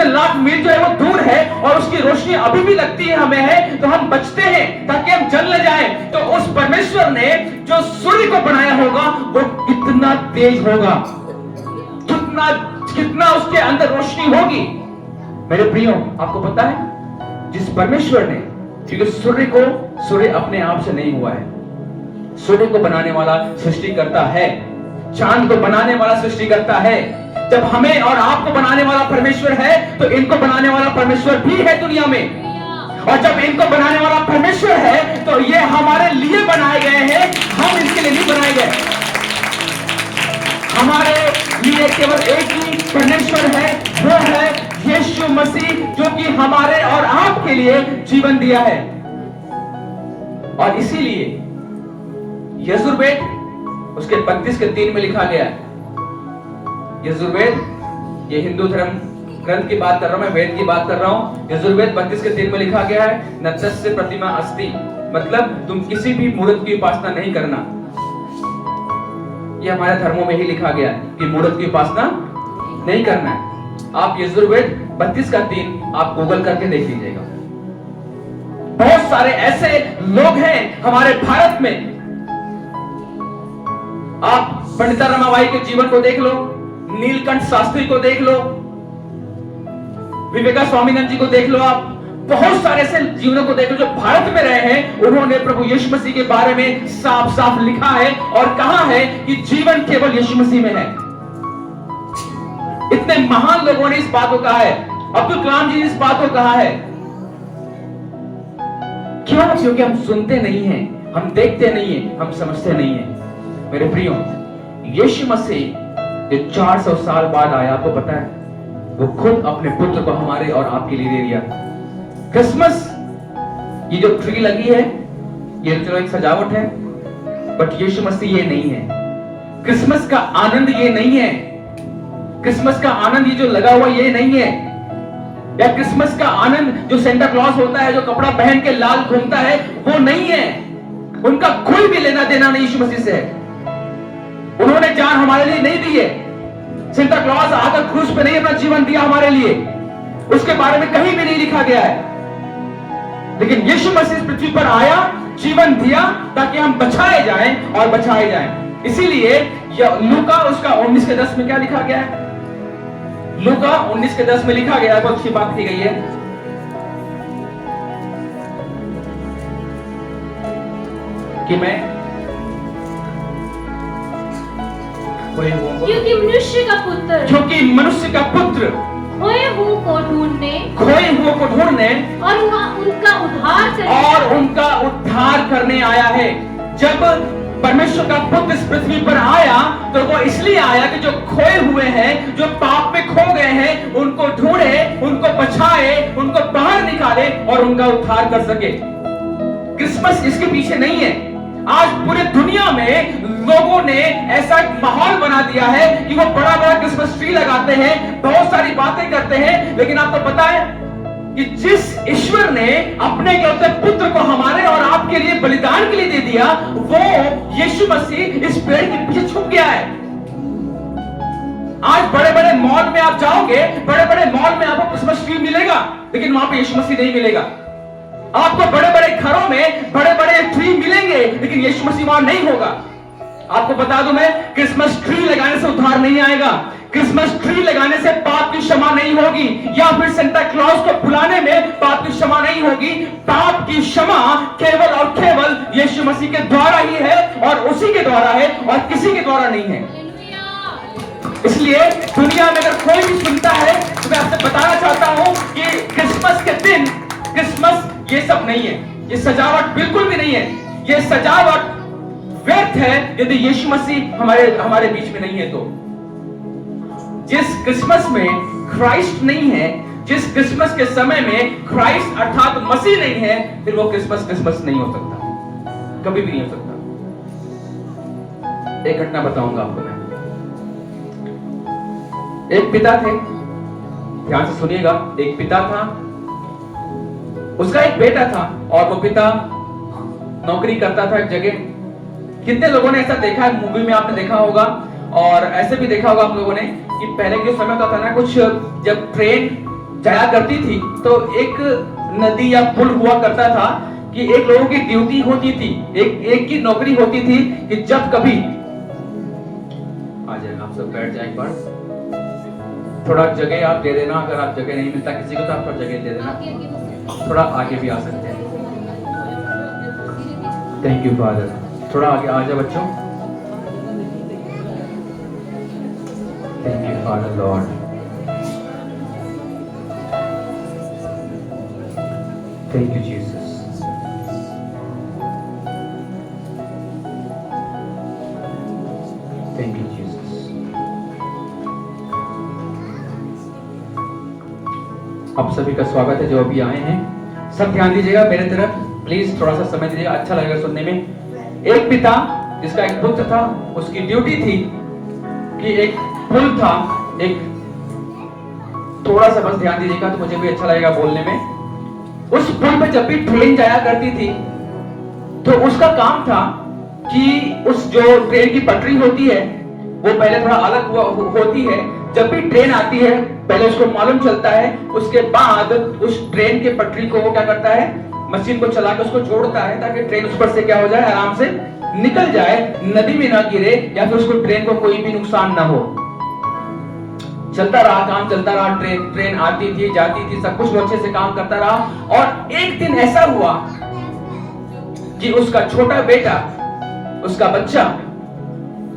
लाख मील जो है वो दूर है और उसकी रोशनी अभी भी लगती है हमें है, तो हम बचते हैं ताकि हम जल न जाएं। तो उस परमेश्वर ने जो सूर्य को बनाया होगा वो कितना तेज होगा, कितना उसके अंदर रोशनी होगी। मेरे प्रियो, आपको पता है जिस परमेश्वर ने, क्योंकि सूर्य अपने आप से नहीं हुआ है, सूर्य को बनाने वाला सृष्टि करता है, चांद को बनाने वाला सृष्टि करता है। जब हमें और आपको बनाने वाला परमेश्वर है तो इनको बनाने वाला परमेश्वर भी है दुनिया में। और जब इनको बनाने वाला परमेश्वर है तो ये हमारे लिए बनाए गए हैं, हम इसके लिए नहीं बनाए गए। हमारे लिए केवल एक ही परमेश्वर है, वो है यीशु मसीह, जो कि हमारे और आपके लिए जीवन दिया है। और इसीलिए यजुर्वेद उसके 32:3 में लिखा गया है, यजुर्वेद, ये हिंदू धर्म ग्रंथ की बात कर रहा हूं, मैं वेद की बात कर रहा हूं। यजुर्वेद 32:3 में लिखा गया है, न तस्य प्रतिमा अस्ति, मतलब तुम किसी भी मूर्त की उपासना नहीं करना। ये हमारे धर्मों में ही लिखा गया है कि मूर्त की उपासना नहीं करना है। आप यजुर्वेद 32:3 आप गूगल करके देख लीजिएगा। बहुत सारे ऐसे लोग हैं हमारे भारत में, आप पंडिता रमाबाई के जीवन को देख लो, नीलकंठ शास्त्री को देख लो, विवेका स्वामीनाथन जी को देख लो, आप बहुत सारे ऐसे जीवनों को देख लो जो भारत में रहे हैं। उन्होंने प्रभु यीशु मसीह के बारे में साफ साफ लिखा है और कहा है कि जीवन केवल यीशु मसीह में है। इतने महान लोगों ने इस बात को कहा है, अब्दुल कलाम जी ने इस बात को कहा है। क्यों? क्योंकि हम सुनते नहीं हैं, हम देखते नहीं हैं, हम समझते नहीं हैं। मेरे प्रियो, यीशु मसीह जो 400 साल बाद आया, आपको पता है, वो खुद अपने पुत्र को हमारे और आपके लिए दे दिया। क्रिसमस, ये जो ट्री लगी है, ये चलो एक सजावट है, बट यीशु मसीह ये नहीं है। क्रिसमस का आनंद ये नहीं है। क्रिसमस का आनंद ये जो लगा हुआ ये नहीं है। या क्रिसमस का आनंद जो सेंटा क्लॉज होता है, जो कपड़ा पहन के लाल घूमता है, वो नहीं है। उनका कोई भी लेना देना नहीं यीशु मसीह से है। उन्होंने जान हमारे लिए नहीं दी है। सेंटा क्लॉज आकर क्रूस पे नहीं अपना जीवन दिया हमारे लिए, उसके बारे में कहीं भी नहीं लिखा गया है। लेकिन यीशु मसीह पृथ्वी पर आया, जीवन दिया ताकि हम बचाए जाएं और बचाए जाएं। इसीलिए लूका उसका 19:10 में क्या लिखा गया है? लूका 19:10 में लिखा गया है, बहुत अच्छी बात की गई है कि मैं क्योंकि मनुष्य का पुत्र, क्योंकि मनुष्य का पुत्र खोए हुओं को ढूंढने और उनका उद्धार करने आया है। जब परमेश्वर का पुत्र इस पृथ्वी पर आया तो वो इसलिए आया कि जो खोए हुए हैं, जो पाप में खो गए हैं, उनको ढूंढे, उनको बचाए, उनको बाहर निकाले और उनका उद्धार कर सके। क्रिसमस इसके पीछे नहीं है। आज पूरे दुनिया में लोगों ने ऐसा माहौल बना दिया है कि वो बड़ा बड़ा क्रिसमस ट्री लगाते हैं, बहुत सारी बातें करते हैं, लेकिन आपको पता है कि जिस ईश्वर ने अपने इकलौते पुत्र को हमारे और आपके लिए बलिदान के लिए दे दिया, वो यीशु मसीह इस पेड़ के पीछे छुप गया है। आज बड़े बड़े मॉल में आप जाओगे, बड़े बड़े मॉल में आपको क्रिसमस ट्री मिलेगा, लेकिन वहां पे यीशु मसीह नहीं मिलेगा। आपको बड़े बड़े घरों में बड़े बड़े ट्री मिलेंगे, लेकिन यीशु मसीह वहां नहीं होगा। आपको बता दूं मैं, क्रिसमस ट्री लगाने से उद्धार नहीं आएगा। क्रिसमस ट्री लगाने से पाप की क्षमा नहीं होगी, या फिर सेंटा क्लॉज को बुलाने में पाप की क्षमा नहीं होगी। पाप की क्षमा केवल और केवल यीशु मसीह के द्वारा ही है, और उसी के द्वारा है, और किसी के द्वारा नहीं है। इसलिए दुनिया में अगर कोई भी सुनता है तो मैं आपसे बताना चाहता हूं कि क्रिसमस के दिन, क्रिसमस ये सब नहीं है, ये सजावट बिल्कुल भी नहीं है। ये सजावट व्यर्थ है यदि यीशु मसीह हमारे बीच में नहीं है। तो जिस क्रिसमस में क्राइस्ट नहीं है, जिस क्रिसमस के समय में क्राइस्ट अर्थात मसीह नहीं है, फिर वो क्रिसमस नहीं हो सकता, कभी भी नहीं हो सकता। एक घटना बताऊंगा आपको मैं। एक पिता थे, ध्यान से सुनिएगा। एक पिता था, उसका एक बेटा था, और वो पिता नौकरी करता था एक जगह। कितने लोगों ने ऐसा देखा है, मूवी में आपने देखा होगा, और ऐसे भी देखा होगा आप लोगों ने कि पहले के समय होता था ना, कुछ जब ट्रेन जाया करती थी तो एक नदी या पुल हुआ करता था कि एक लोगों की ड्यूटी होती थी, एक की नौकरी होती थी कि जब कभी आ जाएगा, आप सब बैठ जाए एक बार। थोड़ा जगह आप दे देना, अगर आप जगह नहीं मिलता किसी को तो आप थोड़ा जगह दे देना, थोड़ा आगे भी आ सकते हैं। थैंक यू फादर, थोड़ा आगे आ जाओ बच्चों। Thank you father Lord. Thank you Jesus. Thank you Jesus. आप सभी का स्वागत है जो अभी आए हैं। सब ध्यान दीजिएगा मेरे तरफ प्लीज, थोड़ा सा समय दीजिएगा, अच्छा लगेगा सुनने में। एक पिता जिसका एक पुत्र था, उसकी ड्यूटी थी कि एक पुल था, एक थोड़ा सा बस ध्यान दीजिएगा तो मुझे भी अच्छा लगेगा बोलने में। उस पुल पे जब भी ट्रेन जाया करती थी तो उसका काम था कि उस जो ट्रेन की पटरी होती है वो पहले थोड़ा अलग होती है। जब भी ट्रेन आती है पहले उसको मालूम चलता है, उसके बाद उस ट्रेन के पटरी को वो क्या करता है, मशीन को चला के उसको जोड़ता है ताकि ट्रेन उस पर से क्या हो जाए, आराम से निकल जाए, नदी में ना गिरे या फिर उसको ट्रेन को कोई भी नुकसान ना हो। चलता रहा काम, चलता रहा, ट्रेन आती थी जाती थी, सब कुछ अच्छे से काम करता रहा। और एक दिन ऐसा हुआ कि उसका छोटा बेटा, उसका बच्चा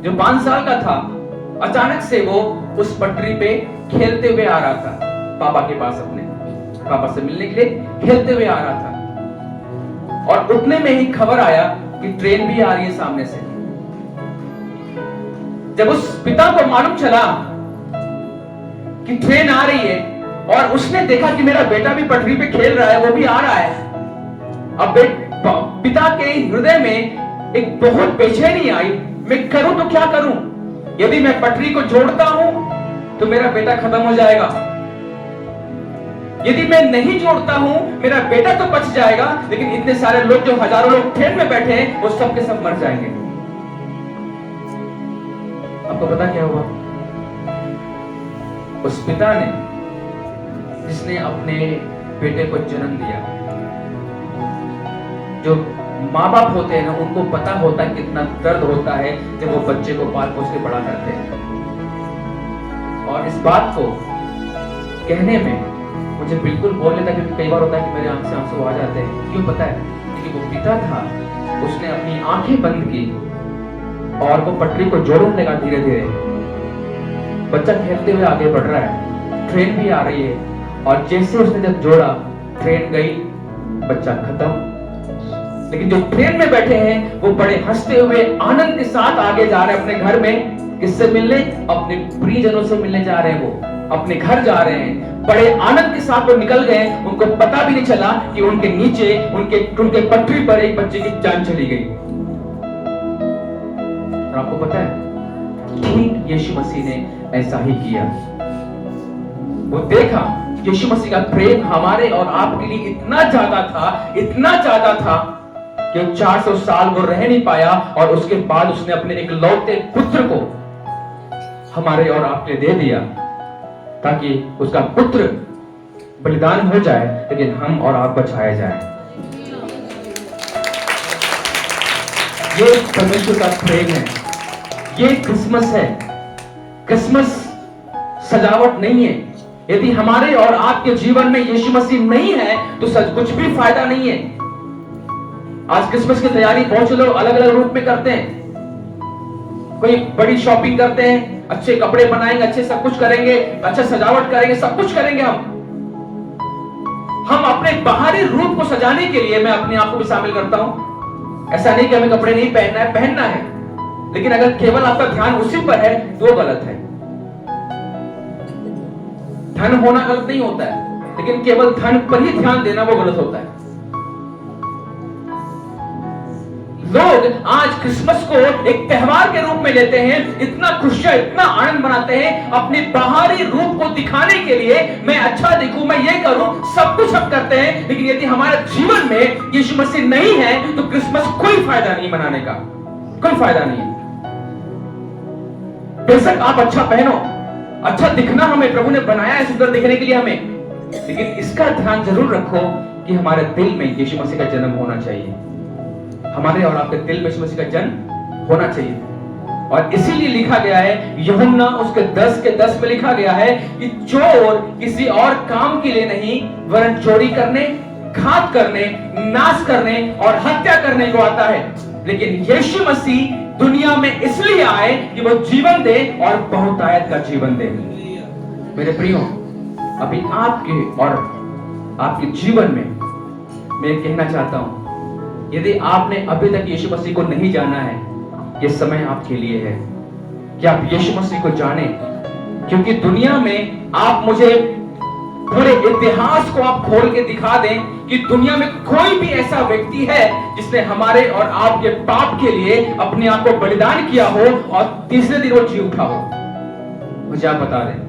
जो 5 साल का था, अचानक से वो उस पटरी पे खेलते हुए आ रहा था पापा के पास, अपने पापा से मिलने के लिए खेलते हुए आ रहा था। और उतने में ही खबर आया कि ट्रेन भी आ रही है सामने से। जब उस पिता को मालूम चला कि ट्रेन आ रही है और उसने देखा कि मेरा बेटा भी पटरी पे खेल रहा है, वो भी आ रहा है, अब पिता के हृदय में एक बहुत बेचैनी आई, मैं करूं तो क्या करूं? यदि मैं पटरी को जोड़ता हूं तो मेरा बेटा खत्म हो जाएगा, यदि मैं नहीं जोड़ता हूं मेरा बेटा तो बच जाएगा, लेकिन इतने सारे लोग जो हजारों लोग ट्रेन में बैठे हैं वो सब के सब मर जाएंगे। आपको पता क्या हुआ? उस पिता ने, जिसने अपने बेटे को जन्म दिया, जो माँ बाप होते हैं ना, उनको पता होता है कितना दर्द होता है जब वो बच्चे को पाल पोस के बड़ा करते हैं। और इस बात को कहने में मुझे बिल्कुल बोल लेता, क्योंकि कई बार होता है कि मेरे आंख से आंसू आ जाते हैं। क्यों पता है? क्योंकि वो पिता था, उसने अपनी आंखें बंद की और वो पटरी को जोड़ने लगा धीरे धीरे। बच्चा खेलते हुए आगे बढ़ रहा है, ट्रेन भी आ रही है, और जैसे उसने जब जोड़ा ट्रेन गई, बच्चा खत्म। लेकिन जो ट्रेन में बैठे हैं वो बड़े हंसते हुए आनंद के साथ आगे जा रहे हैं अपने घर में। किससे मिलने? अपने प्रियजनों से मिलने जा रहे हैं, वो अपने घर जा रहे हैं। बड़े आनंद के साथ वो निकल गए, उनको पता भी नहीं चला कि उनके नीचे उनके पटरी पर एक बच्चे की जान चली गई। और आपको पता है ठीक यीशु मसीह ने ऐसा ही किया। वो देखा यीशु मसीह का प्रेम हमारे और आपके लिए इतना ज्यादा था कि 400 साल वो रह नहीं पाया, और उसके बाद उसने अपने इकलौते पुत्र को हमारे और आपके लिए दे दिया ताकि उसका पुत्र बलिदान हो जाए, लेकिन हम और आप बचाए जाए। ये परमेश्वर का प्रेम है, ये क्रिसमस है। क्रिसमस सजावट नहीं है। यदि हमारे और आपके जीवन में यीशु मसीह नहीं है तो सच कुछ भी फायदा नहीं है। आज क्रिसमस की तैयारी बहुत से लोग अलग अलग रूप में करते हैं। कोई बड़ी शॉपिंग करते हैं, अच्छे कपड़े बनाएंगे, अच्छे सब कुछ करेंगे, अच्छा सजावट करेंगे, सब कुछ करेंगे। हम अपने बाहरी रूप को सजाने के लिए, मैं अपने आप को भी शामिल करता हूं। ऐसा नहीं कि हमें कपड़े नहीं पहनना है, पहनना है, लेकिन अगर केवल आपका ध्यान उसी पर है तो गलत है। धन होना गलत नहीं होता है, लेकिन केवल धन पर ही ध्यान देना वो गलत होता है। लोग आज क्रिसमस को एक त्योहार के रूप में लेते हैं, इतना खुशियां, इतना आनंद मनाते हैं अपने बाहरी रूप को दिखाने के लिए। मैं अच्छा दिखूं, मैं ये करूं, सब कुछ हम करते हैं, लेकिन यदि हमारे जीवन में यीशु मसीह नहीं है तो क्रिसमस कोई फायदा नहीं मनाने का, कोई फायदा नहीं है। बेशक आप अच्छा पहनो, अच्छा दिखना हमें प्रभु ने बनाया है सुंदर दिखने के लिए हमें, लेकिन इसका ध्यान जरूर रखो कि हमारे दिल में यीशु मसीह का जन्म होना चाहिए। हमारे और आपके दिल में यीशु मसीह का जन्म होना चाहिए। और इसीलिए लिखा गया है यूहन्ना उसके 10 में लिखा गया है कि चोर किसी और काम के लिए नहीं वरन चोरी करने, घात करने, नाश करने और हत्या करने को आता है, लेकिन यीशु मसीह दुनिया में इसलिए आए कि वो जीवन दे और बहुतायत का जीवन दे। मेरे प्रियो, अभी आपके और आपके जीवन में मैं कहना चाहता हूं, यदि आपने अभी तक यीशु मसीह को नहीं जाना है, यह समय आपके लिए है कि आप यीशु मसीह को जानें, क्योंकि दुनिया में आप मुझे पूरे इतिहास को आप खोल के दिखा दें कि दुनिया में कोई भी ऐसा व्यक्ति है जिसने हमारे और आपके पाप के लिए अपने आप को बलिदान किया हो और तीसरे दिन वो जी उठा हो। मुझे आप बता दें,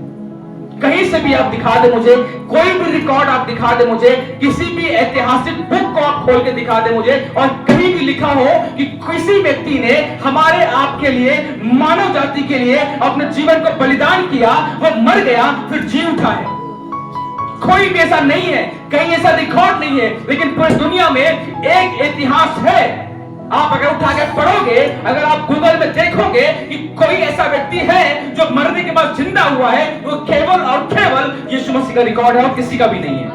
कहीं से भी आप दिखा दे मुझे, कोई भी रिकॉर्ड आप दिखा दे मुझे, किसी भी ऐतिहासिक बुक को आप खोल के दिखा दे मुझे, और कहीं भी लिखा हो कि किसी व्यक्ति ने हमारे आपके लिए, मानव जाति के लिए अपने जीवन को बलिदान किया, वो मर गया फिर जी उठा है। कोई भी ऐसा नहीं है, कहीं ऐसा रिकॉर्ड नहीं है, लेकिन पूरी दुनिया में एक इतिहास है। आप अगर उठा के पढ़ोगे, अगर आप गूगल में देखोगे कि कोई ऐसा व्यक्ति है जो मरने के बाद जिंदा हुआ है, वो केवल और केवल यीशु मसीह का रिकॉर्ड है और किसी का भी नहीं है,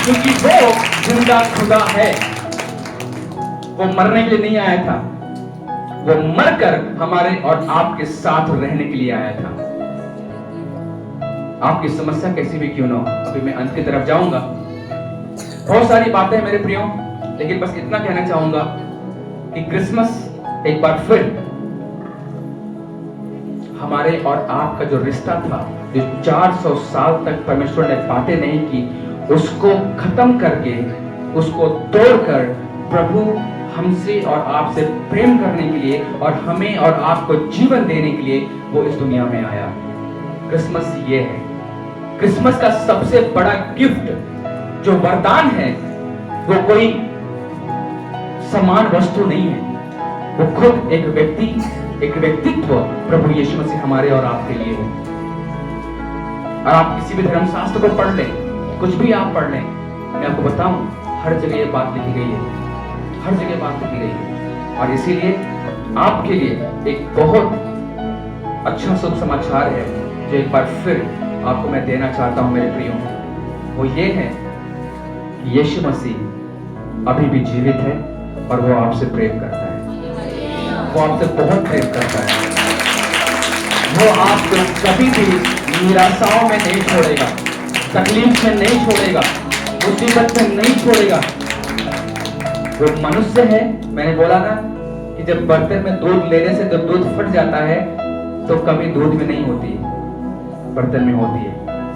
क्योंकि वो जिंदा खुदा है। वो मरने के लिए नहीं आया था, वो मरकर हमारे और आपके साथ रहने के लिए आया था। आपकी समस्या कैसी भी क्यों ना हो, अभी मैं अंत की तरफ जाऊंगा। बहुत सारी बातें हैं मेरे प्रियो, लेकिन बस इतना कहना चाहूंगा कि क्रिसमस एक बार फिर हमारे और आपका जो रिश्ता था, जो 400 साल तक परमेश्वर ने बातें नहीं की, उसको खत्म करके, उसको तोड़कर प्रभु हमसे और आपसे प्रेम करने के लिए और हमें और आपको जीवन देने के लिए वो इस दुनिया में आया। क्रिसमस ये है। क्रिसमस का सबसे बड़ा गिफ्ट जो वरदान है, वो कोई समान वस्तु नहीं है, वो खुद एक व्यक्ति, एक व्यक्तित्व प्रभु यीशु मसीह हमारे और आपके लिए है। और आप किसी भी धर्म शास्त्र को पढ़ लें, कुछ भी आप पढ़ लें, मैं आपको बताऊं, हर जगह ये बात लिखी गई है, हर जगह बात लिखी गई है। और इसीलिए आपके लिए एक बहुत अच्छा शुभ समाचार है जो एक बार फिर आपको मैं देना चाहता हूं मेरे प्रियो। वो ये है कि यीशु मसीह अभी भी जीवित है और वो आपसे प्रेम करता है, वो आपसे बहुत प्रेम करता है। वो आपको कभी भी निराशाओं में नहीं छोड़ेगा, तकलीफ में नहीं छोड़ेगा, मुसीबत में नहीं छोड़ेगा। वो मनुष्य है, मैंने बोला ना कि जब बर्तन में दूध लेने से जब दूध फट जाता है तो कभी दूध में नहीं होती, बर्तन में होती है।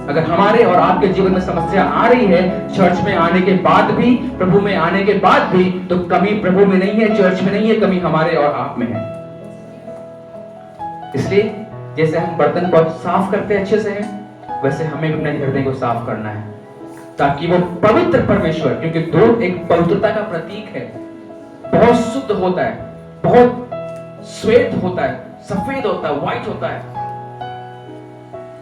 अगर हमारे और आपके जीवन में समस्या आ रही है, चर्च में आने के बाद भी, प्रभु में आने के बाद भी, तो कमी प्रभु में नहीं है, चर्च में नहीं है, कमी हमारे और आप में है। इसलिए जैसे हम बर्तन को साफ करते हैं अच्छे से है, वैसे हमें अपने हृदय को साफ करना है, ताकि वो पवित्र परमेश्वर, क्योंकि दूध एक पवित्रता का प्रतीक है, बहुत शुद्ध होता है, बहुत श्वेत होता है, सफेद होता है, व्हाइट होता है,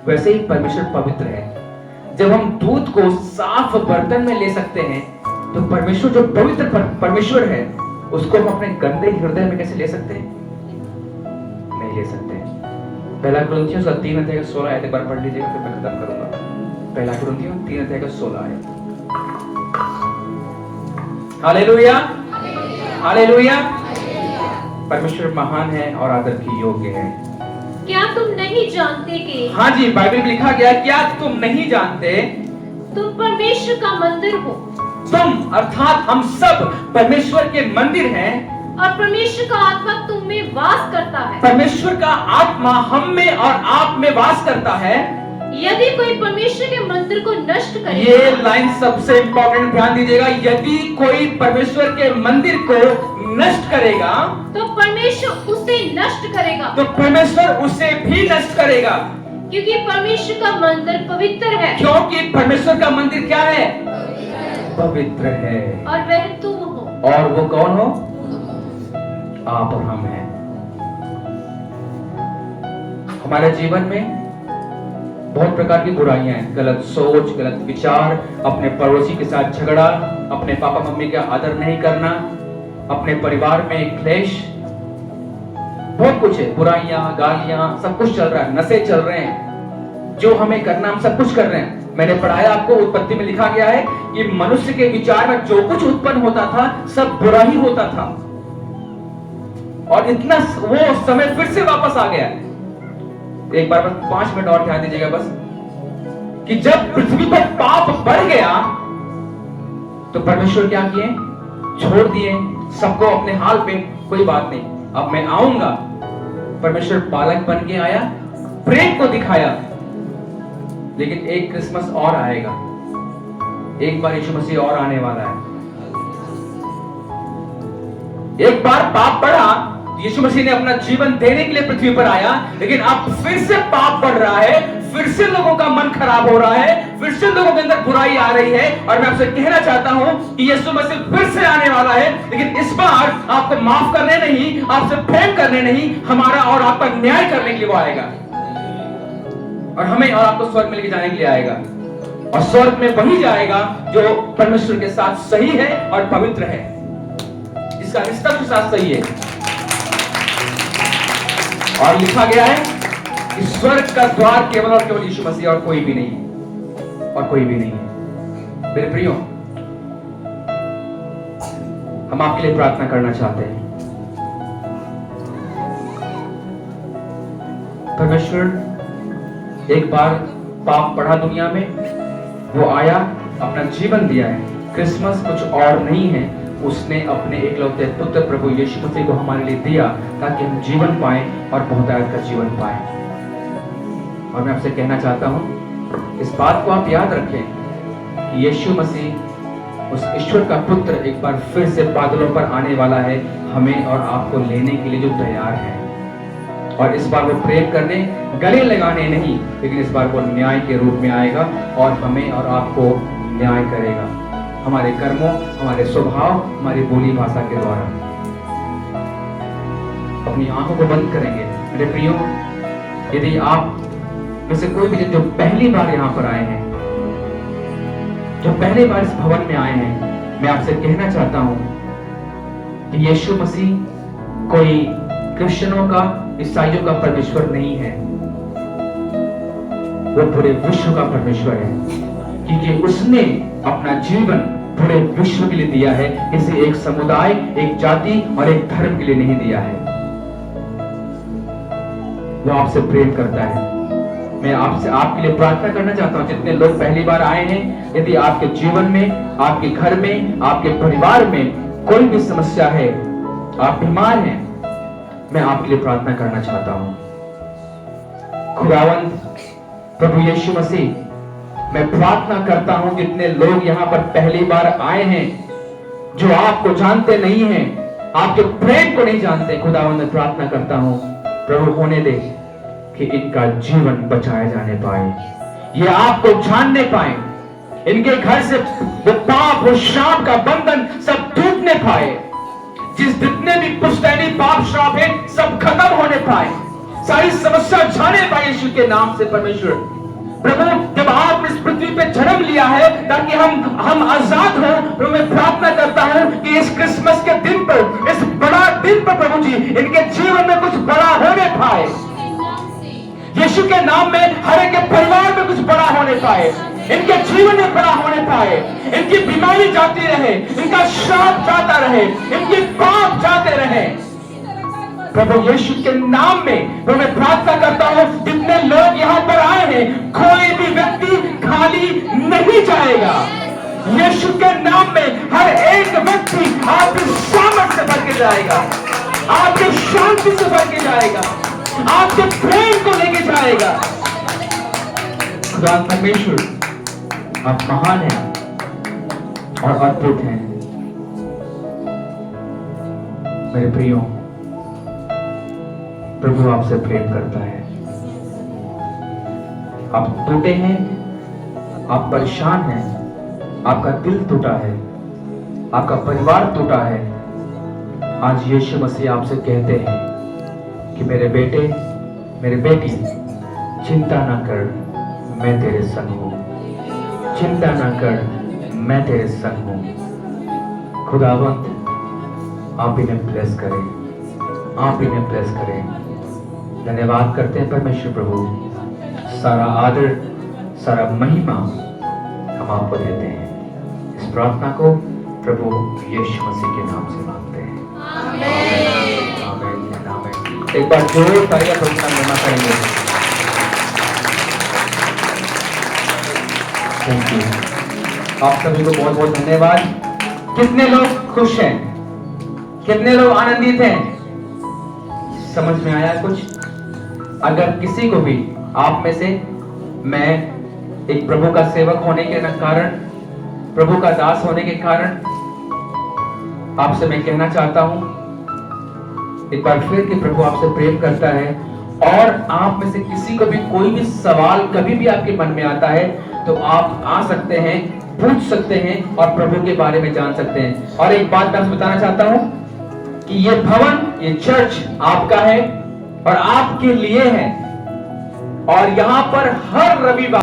वैसे ही परमेश्वर पवित्र है। जब हम दूध को साफ बर्तन में ले सकते हैं, तो परमेश्वर जो पवित्र परमेश्वर है, उसको हम अपने गंदे हृदय में कैसे ले सकते हैं? नहीं ले सकते। पहला कुरिन्थियों 3:16 आयत एक बार पढ़ लीजिएगा, फिर मैं खत्म करूंगा। पहला कुरिन्थियों 3:16 आयत। Hallelujah, hallelujah. परमेश्वर महान है और आदर की योग्य है। क्या तुम नहीं जानते कि, हाँ जी, बाइबल में लिखा गया, क्या तुम नहीं जानते तुम परमेश्वर का मंदिर हो। तुम अर्थात हम सब परमेश्वर के मंदिर हैं और परमेश्वर का आत्मा तुम में वास करता है। परमेश्वर का आत्मा हम में और आप में वास करता है। यदि कोई परमेश्वर के मंदिर को नष्ट करे, ये लाइन सबसे इंपॉर्टेंट, ध्यान दीजिएगा। यदि कोई परमेश्वर के मंदिर को नष्ट करेगा, तो परमेश्वर उसे नष्ट करेगा, तो परमेश्वर उसे भी नष्ट करेगा, क्योंकि परमेश्वर का मंदिर पवित्र है। क्योंकि परमेश्वर का मंदिर क्या है? पवित्र है। और वह तुम हो। और वो कौन हो? आप और हम हैं। हमारे जीवन में बहुत प्रकार की बुराइयां हैं, गलत सोच, गलत विचार, अपने पड़ोसी के साथ झगड़ा, अपने पापा मम्मी का आदर नहीं करना, अपने परिवार में क्लेश, बहुत कुछ है, बुराइयां, गालियां, सब कुछ चल रहा है, नशे चल रहे हैं, जो हमें करना हम सब कुछ कर रहे हैं। मैंने पढ़ाया आपको, उत्पत्ति में लिखा गया है कि मनुष्य के विचार में जो कुछ उत्पन्न होता था सब बुरा ही होता था, और इतना वो समय फिर से वापस आ गया है। एक बार बस 5 मिनट और ध्यान दीजिएगा बस, कि जब पृथ्वी पर पाप बढ़ गया तो परमेश्वर क्या किए, छोड़ दिए सबको अपने हाल पे, कोई बात नहीं, अब मैं आऊंगा। परमेश्वर बालक बन के आया, प्रेम को दिखाया। लेकिन एक क्रिसमस और आएगा, एक बार यीशु मसीह और आने वाला है। एक बार पाप बढ़ा, यीशु मसीह ने अपना जीवन देने के लिए पृथ्वी पर आया, लेकिन अब फिर से पाप बढ़ रहा है, फिर से लोगों का मन खराब हो रहा है, फिर से लोगों के अंदर बुराई आ रही है। और मैं आपसे कहना चाहता हूं कि यीशु मसीह फिर से आने वाला है, लेकिन इस बार आपको माफ करने नहीं, आपसे प्रेम करने नहीं, हमारा और आपका न्याय करने के लिए वो आएगा, और हमें और आपको स्वर्ग में लेके जाने के लिए आएगा। और स्वर्ग में वही जाएगा जो परमेश्वर के साथ सही है और पवित्र है, जिसका रिश्ता के साथ सही है। और लिखा गया है कि स्वर्ग का द्वार केवल और केवल यीशु मसीह, और कोई भी नहीं है, और कोई भी नहीं है। मेरे प्रियो, हम आपके लिए प्रार्थना करना चाहते हैं। परमेश्वर, एक बार पाप बढ़ा दुनिया में, वो आया, अपना जीवन दिया है। क्रिसमस कुछ और नहीं है, उसने अपने एकलौते पुत्र प्रभु यीशु मसीह को हमारे लिए दिया ताकि हम जीवन पाएं और बहुतायत का जीवन पाएं। और मैं आपसे कहना चाहता हूं, इस बात को आप याद रखें कि यीशु मसीह उस ईश्वर का पुत्र एक बार फिर से बादलों पर आने वाला है, हमें और आपको लेने के लिए जो तैयार है। और इस बार वो प्रेम करने, गले लगाने नहीं, लेकिन इस बार वो न्याय के रूप में आएगा और हमें और आपको न्याय करेगा, हमारे कर्मों, हमारे स्वभाव, हमारी बोली भाषा के द्वारा। अपनी आंखों को बंद करेंगे। मेरे प्रियो, यदि आप में से कोई भी जो पहली बार यहां पर आए हैं, जो पहली बार इस भवन में आए हैं, मैं आपसे कहना चाहता हूं कि यीशु मसीह कोई क्रिश्चियनों का, ईसाइयों का परमेश्वर नहीं है, वो पूरे विश्व का परमेश्वर है, क्योंकि उसने अपना जीवन पूरे विश्व के लिए दिया है, किसी एक समुदाय, एक जाति और एक धर्म के लिए नहीं दिया है। वो आपसे प्रेम करता है। मैं आपसे, आपके लिए प्रार्थना करना चाहता हूं, जितने लोग पहली बार आए हैं, यदि आपके जीवन में, आपके घर में, आपके परिवार में कोई भी समस्या है, आप बीमार हैं, मैं आपके लिए प्रार्थना करना चाहता हूं। खुदावंद प्रभु यीशु मसीह, मैं प्रार्थना करता हूं जितने लोग यहां पर पहली बार आए हैं, जो आपको जानते नहीं हैं, आपके प्रेम को नहीं जानते, खुदावंद मैं प्रार्थना करता हूं प्रभु होने दे कि इनका जीवन बचाए जाने पाए, ये आपको जानने पाए, इनके घर से वो पाप, वो श्राप का बंधन सब टूटने पाए, जितने भी पुश्तैनी पाप श्राप है सब खत्म होने पाए, सारी समस्या जाने पाए यीशु के नाम से। परमेश्वर प्रभु, जब आप इस पृथ्वी पे जन्म लिया है ताकि हम आजाद हो, प्रभु मैं प्रार्थना करता हूं कि इस क्रिसमस के दिन पर, इस बड़ा दिन पर प्रभु जी, इनके जीवन में कुछ बड़ा होने पाए, यीशु के नाम में हर एक के परिवार में कुछ बड़ा होने पाए, इनके जीवन में बड़ा होने पाए, इनकी बीमारी जाती रहे, इनका श्राप जाता रहे, इनके पाप जाते रहे, प्रभु यीशु के नाम में मैं प्रार्थना करता हूं, जितने लोग यहां पर आए हैं, कोई भी व्यक्ति खाली नहीं जाएगा। यीशु के नाम में हर एक व्यक्ति आपकी सामर्थ से भर के जाएगा, आपकी शांति से भर के जाएगा, आपके प्रेम को लेके जाएगा। खुदा परमेश्वर, आप महान हैं और अद्भुत हैं। मेरे प्रियो, प्रभु आपसे प्रेम करता है। आप टूटे हैं, आप परेशान हैं, आपका दिल टूटा है, आपका परिवार टूटा है। आज यीशु मसीह आपसे कहते हैं कि मेरे बेटे, मेरे बेटी, चिंता ना कर, मैं तेरे संग हूं, चिंता ना कर, मैं तेरे संग हूं। खुदावंत आप इन्हें ब्लेस करें, आप इन्हें ब्लेस करें। धन्यवाद करते हैं परमेश्वर प्रभु, सारा आदर, सारा महिमा हम आपको देते हैं। इस प्रार्थना को प्रभु यीशु मसीह के नाम से मांगते हैं। आमीन, आमीन। एक बार जोर तालियां प्रभु का महिमा करेंगे। थैंक यू, आप सभी को बहुत बहुत धन्यवाद। कितने लोग खुश हैं, कितने लोग आनंदित हैं? समझ में आया कुछ? अगर किसी को भी आप में से, मैं एक प्रभु का सेवक होने के कारण, प्रभु का दास होने के कारण आपसे मैं कहना चाहता हूं एक बार फिर कि प्रभु आपसे प्रेम करता है। और आप में से किसी को भी कोई भी सवाल कभी भी आपके मन में आता है तो आप आ सकते हैं, पूछ सकते हैं और प्रभु के बारे में जान सकते हैं। और एक बात मैं बताना चाहता हूं कि ये भवन, ये चर्च आपका है और आपके लिए है। और यहां पर हर रविवार